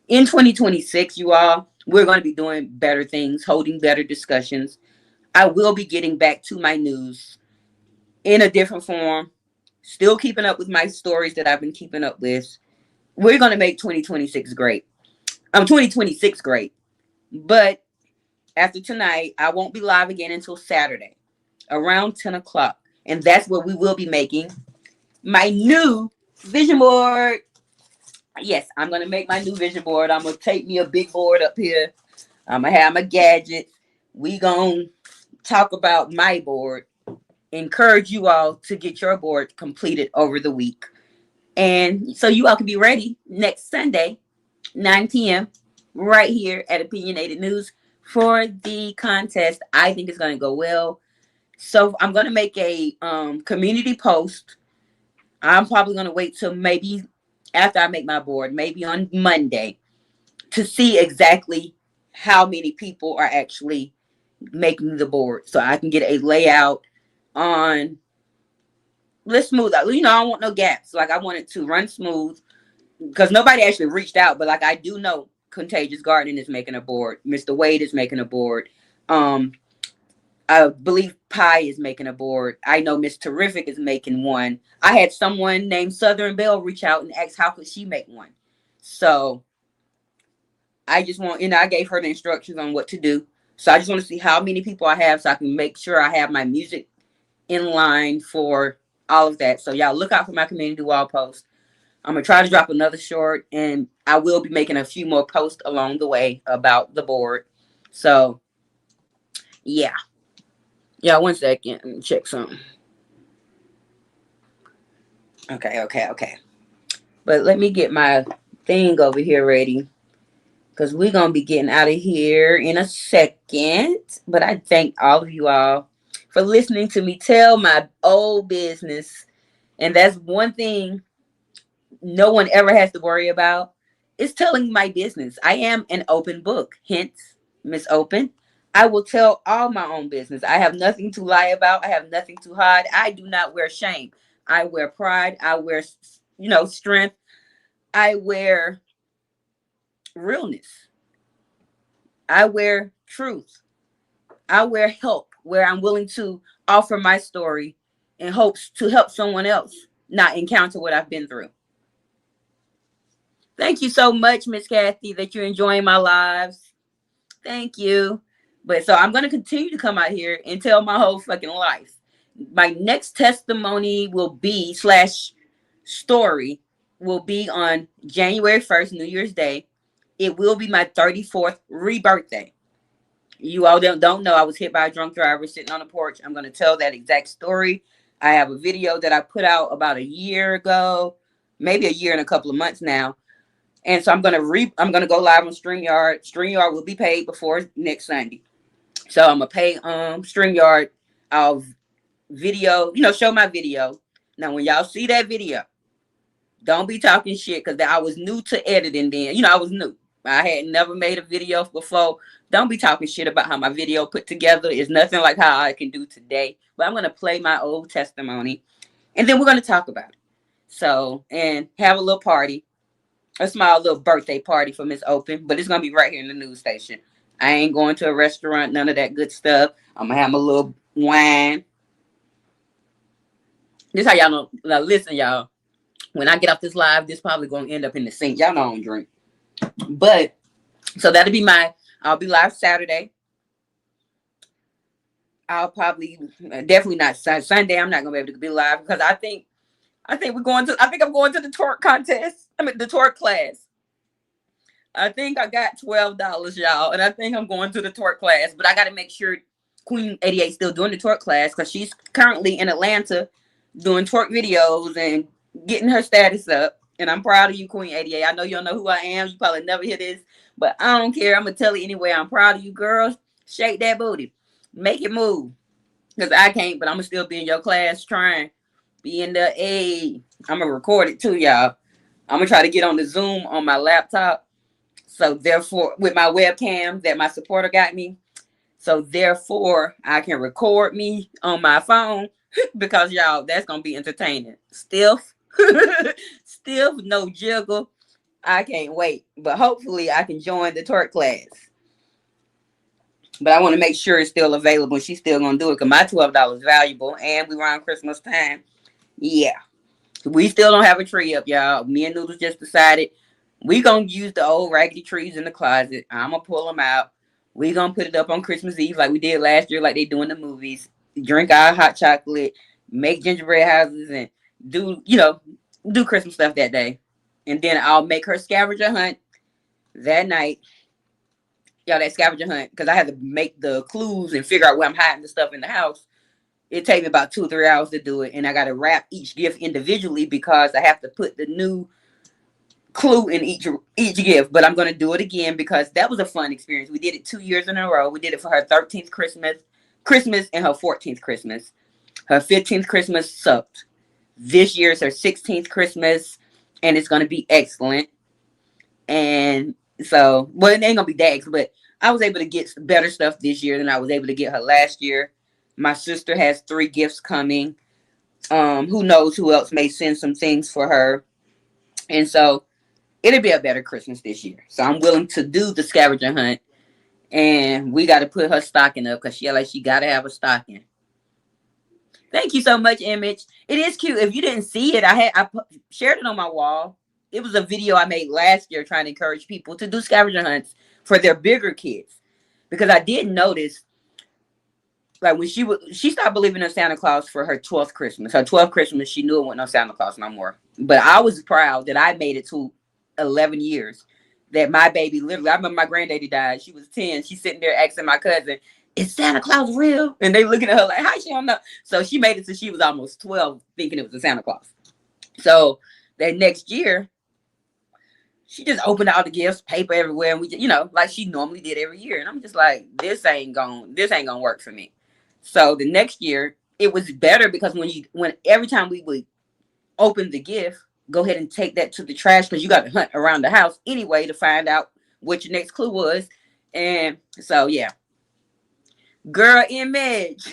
in 2026, you all, we're going to be doing better things, holding better discussions. I will be getting back to my news in a different form, still keeping up with my stories that I've been keeping up with. We're going to make 2026 great. 2026 great. But after tonight, I won't be live again until Saturday around 10 o'clock. And that's where we will be making my new vision board. yes, I'm gonna make my new vision board. I'm gonna take me a big board up here. I'm gonna have my gadgets. We gonna talk about my board. Encourage you all to get your board completed over the week, and so you all can be ready next Sunday, 9 p.m. right here at Opinionated News for the contest. I think it's gonna go well. So I'm gonna make a community post. I'm probably gonna wait till maybe after I make my board, maybe on Monday, to see exactly how many people are actually making the board, so I can get a layout on. Let's smooth out. You know, I don't want no gaps. Like I want it to run smooth because nobody actually reached out, but like I do know Contagious Gardening is making a board. Mr. Wade is making a board. Um, I believe Pie is making a board. I know Miss Terrific is making one. I had someone named Southern Belle reach out and ask how could she make one. So I just want, I gave her the instructions on what to do. So I just want to see how many people I have so I can make sure I have my music in line for all of that. So y'all look out for my community wall post. I'm going to try to drop another short, and I will be making a few more posts along the way about the board. So yeah. Yeah, 1 second. Let me check something. Okay. But let me get my thing over here ready, because we're going to be getting out of here in a second. But I thank all of you all for listening to me tell my old business. And that's one thing no one ever has to worry about, is telling my business. I am an open book, hence Miss Open. I will tell all my own business. I have nothing to lie about. I have nothing to hide. I do not wear shame. I wear pride. I wear, strength. I wear realness. I wear truth. I wear help, where I'm willing to offer my story in hopes to help someone else not encounter what I've been through. Thank you so much, Miss Kathy, that you're enjoying my lives. Thank you. But so I'm going to continue to come out here and tell my whole fucking life. My next testimony will be / story will be on January 1st, New Year's Day. It will be my 34th rebirthday. You all don't know I was hit by a drunk driver sitting on the porch. I'm going to tell that exact story. I have a video that I put out about a year ago, maybe a year and a couple of months now. And so I'm gonna go live on StreamYard. StreamYard will be paid before next Sunday. So I'm gonna pay StreamYard. I'll video, show my video. Now when y'all see that video, don't be talking shit, because I was new to editing then. I was new. I had never made a video before. Don't be talking shit about how my video put together is nothing like how I can do today. But I'm gonna play my old testimony, and then we're gonna talk about it. So, and have a little party. A small little birthday party for Miss Open, but it's gonna be right here in the news station. I ain't going to a restaurant, none of that good stuff. I'm gonna have my little wine. This how y'all know. Now listen, y'all. When I get off this live, this probably gonna end up in the sink. Y'all know I don't drink, but so that'll be I'll be live Saturday. I'll probably definitely not Sunday. I'm not gonna be able to be live because I think I'm going to the twerk contest. The twerk class. I think I got $12, y'all. And I think I'm going to the twerk class. But I got to make sure Queen 88 is still doing the twerk class, because she's currently in Atlanta doing twerk videos and getting her status up. And I'm proud of you, Queen 88. I know you don't know who I am. You probably never hear this. But I don't care. I'm going to tell you anyway. I'm proud of you, girls. Shake that booty. Make it move. Because I can't, but I'm going to still be in your class trying. Be in the A. I'm going to record it too, y'all. I'm going to try to get on the Zoom on my laptop. So therefore, with my webcam that my supporter got me. So therefore, I can record me on my phone, because y'all, that's going to be entertaining. Stiff, no jiggle. I can't wait. But hopefully I can join the twerk class. But I want to make sure it's still available. She's still going to do it, because my $12 is valuable. And we around Christmas time. Yeah. We still don't have a tree up, y'all. Me and Noodles just decided we going to use the old raggedy trees in the closet. I'm going to pull them out. We going to put it up on Christmas Eve like we did last year, like they do in the movies. Drink our hot chocolate, make gingerbread houses, and do Christmas stuff that day. And then I'll make her scavenger hunt that night. Y'all, that scavenger hunt, because I had to make the clues and figure out where I'm hiding the stuff in the house. It takes me about 2 or 3 hours to do it. And I got to wrap each gift individually because I have to put the new clue in each gift. But I'm going to do it again because that was a fun experience. We did it 2 years in a row. We did it for her 13th Christmas and her 14th Christmas. Her 15th Christmas sucked. This year is her 16th Christmas, and it's going to be excellent. And so, well, it ain't going to be dags, but I was able to get better stuff this year than I was able to get her last year. My sister has 3 gifts coming. Who knows who else may send some things for her. And so it'll be a better Christmas this year. So I'm willing to do the scavenger hunt. And we got to put her stocking up because she got to have a stocking. Thank you so much, Image. It is cute. If you didn't see it, I shared it on my wall. It was a video I made last year trying to encourage people to do scavenger hunts for their bigger kids. Because I did notice, like when she stopped believing in Santa Claus for her 12th Christmas. Her 12th Christmas, she knew it wasn't no Santa Claus no more. But I was proud that I made it to 11 years. That my baby literally, I remember my granddaddy died. She was 10. She's sitting there asking my cousin, is Santa Claus real? And they looking at her like, how she don't know? So she made it till she was almost 12 thinking it was a Santa Claus. So that next year, she just opened all the gifts, paper everywhere, and we just, like she normally did every year. And I'm just like, this ain't gonna work for me. So the next year, it was better because when every time we would open the gift, go ahead and take that to the trash because you got to hunt around the house anyway to find out what your next clue was. And so, yeah. Girl, Image.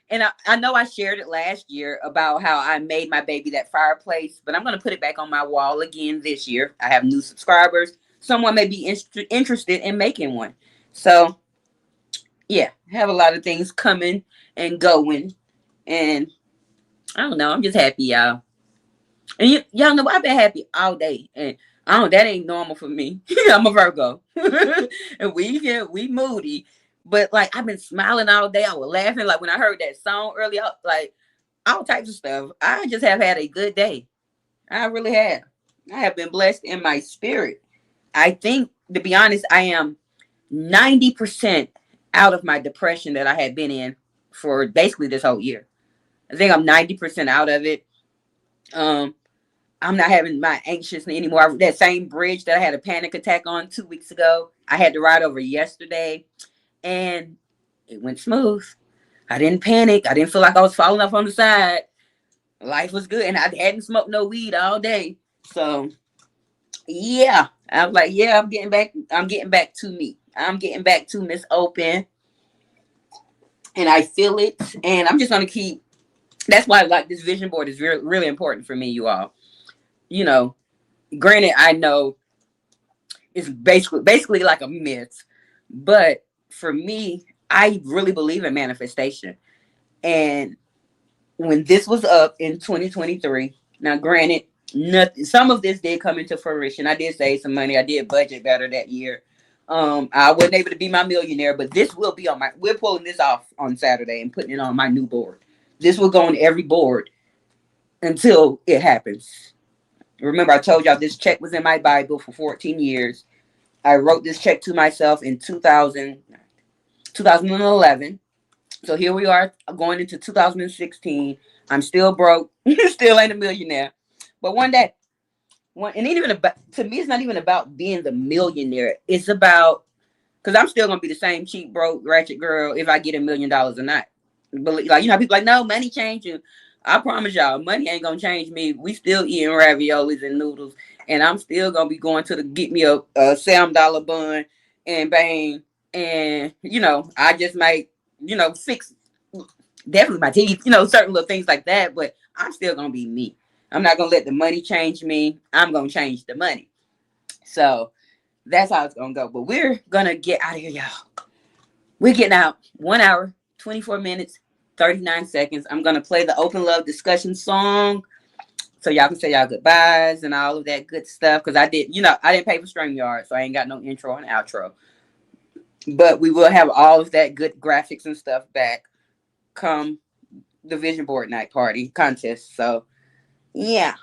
And I know I shared it last year about how I made my baby that fireplace, but I'm going to put it back on my wall again this year. I have new subscribers. Someone may be interested in making one. So, yeah, have a lot of things coming and going. And I don't know. I'm just happy, y'all. And y'all know I've been happy all day. And that ain't normal for me. I'm a Virgo. And we moody. But like I've been smiling all day. I was laughing. Like when I heard that song earlier, like all types of stuff. I just have had a good day. I really have. I have been blessed in my spirit. I think, to be honest, I am 90% out of my depression that I had been in for basically this whole year. I think I'm 90% out of it. I'm not having my anxiousness anymore. That same bridge that I had a panic attack on 2 weeks ago, I had to ride over yesterday, and it went smooth. I didn't panic. I didn't feel like I was falling off on the side. Life was good, and I hadn't smoked no weed all day. So, yeah, I was like, yeah, I'm getting back to me. I'm getting back to Miss Open, and I feel it. And I'm just gonna keep. That's why like this vision board is really, really important for me, you all. Granted, I know it's basically like a myth, but for me, I really believe in manifestation. And when this was up in 2023, now granted, some of this did come into fruition. I did save some money. I did budget better that year. I wasn't able to be my millionaire, but this will be we're pulling this off on Saturday and putting it on my new board. This will go on every board until it happens. Remember, I told y'all this check was in my Bible for 14 years. I wrote this check to myself in 2011. So here we are going into 2016. I'm still broke. Still ain't a millionaire. But one day, and even about, to me, it's not even about being the millionaire. It's about, because I'm still going to be the same cheap, broke, ratchet girl if I get $1 million or not. But like, people like, no, money change you. I promise y'all, money ain't gonna change me. We still eating raviolis and noodles, and I'm still gonna be going to get me a Sam Dollar bun and bang, and I just might fix definitely my teeth, certain little things like that. But I'm still gonna be me. I'm not gonna let the money change me. I'm gonna change the money. So that's how it's gonna go. But we're gonna get out of here, y'all. We're getting out 1 hour, 24 minutes. 39 seconds. I'm going to play the Open Love discussion song so y'all can say y'all goodbyes and all of that good stuff. Because I didn't pay for StreamYard, so I ain't got no intro and outro. But we will have all of that good graphics and stuff back come the Vision Board Night Party contest. So, yeah.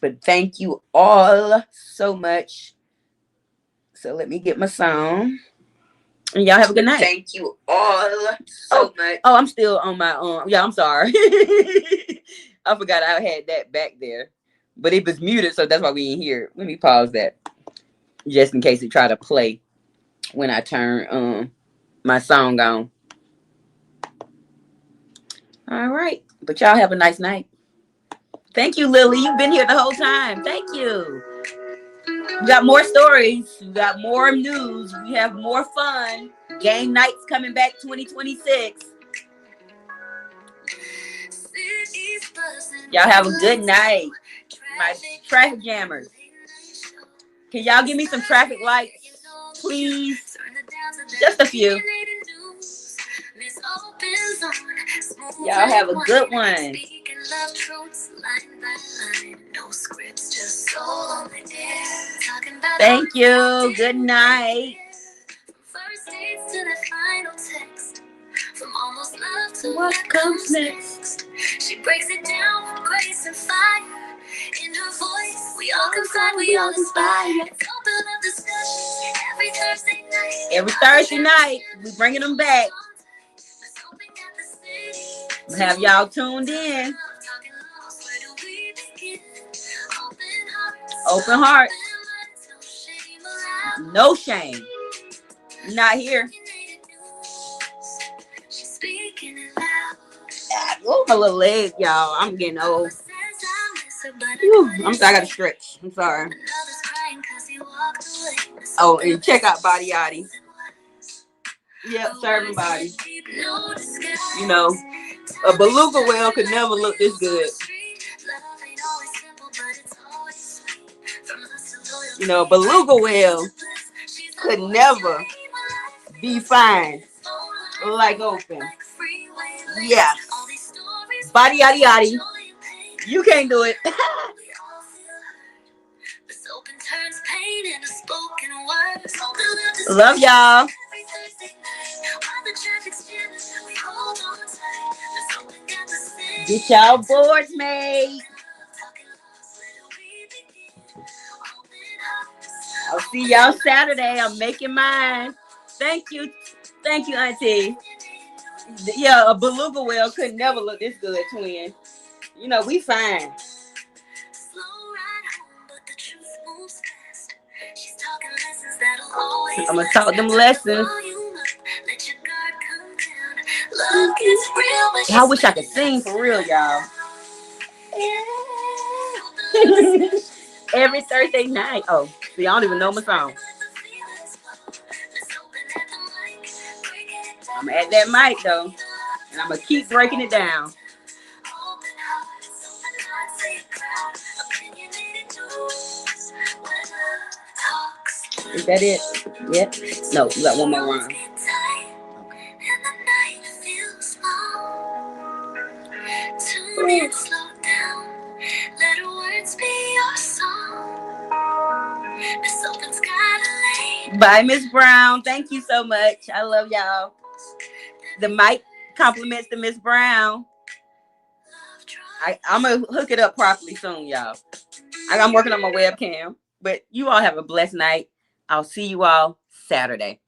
But thank you all so much. So let me get my song. And y'all have a good night. Thank you all so much. Oh, I'm still on my own. Yeah, I'm sorry. I forgot I had that back there. But it was muted, so that's why we didn't hear it. Let me pause that. Just in case it try to play when I turn my song on. All right. But y'all have a nice night. Thank you, Lily. You've been here the whole time. Thank you. We got more stories. We got more news. We have more fun. Game nights coming back 2026. Y'all have a good night. My traffic jammers. Can y'all give me some traffic lights, please? Just a few. Y'all have a good one. Thank you. Good night. From almost love to what comes next. She breaks it down with grace and fire. In her voice, we all confide, we all inspire. It's open up discussions every Thursday night. Every Thursday night, we bringing them back. Have y'all tuned in. Open heart. No shame. Not here. Oh, my little leg, y'all. I'm getting old. Whew, I gotta stretch. I'm sorry. Oh, and check out Body Yachty. Yep, serving body. You know, a beluga whale could never look this good. You know, a beluga whale could never be fine like Open. Yeah. Body Yachty Yachty. You can't do it. Love y'all. Get y'all boards made. I'll see y'all Saturday. I'm making mine. Thank you. Thank you, Auntie. Yeah, a beluga whale could never look this good, twin. You know, we fine. I'm going to talk them lessons. I wish I could sing for real, y'all. Every Thursday night. Oh, see, I don't even know my song. I'm at that mic, though. And I'm going to keep breaking it down. Is that it? Yep. No, we got one more rhyme. Bye, Miss Brown. Thank you so much. I love y'all. The mic compliments to Miss Brown. I'm going to hook it up properly soon, y'all. I'm working on my webcam. But you all have a blessed night. I'll see you all Saturday.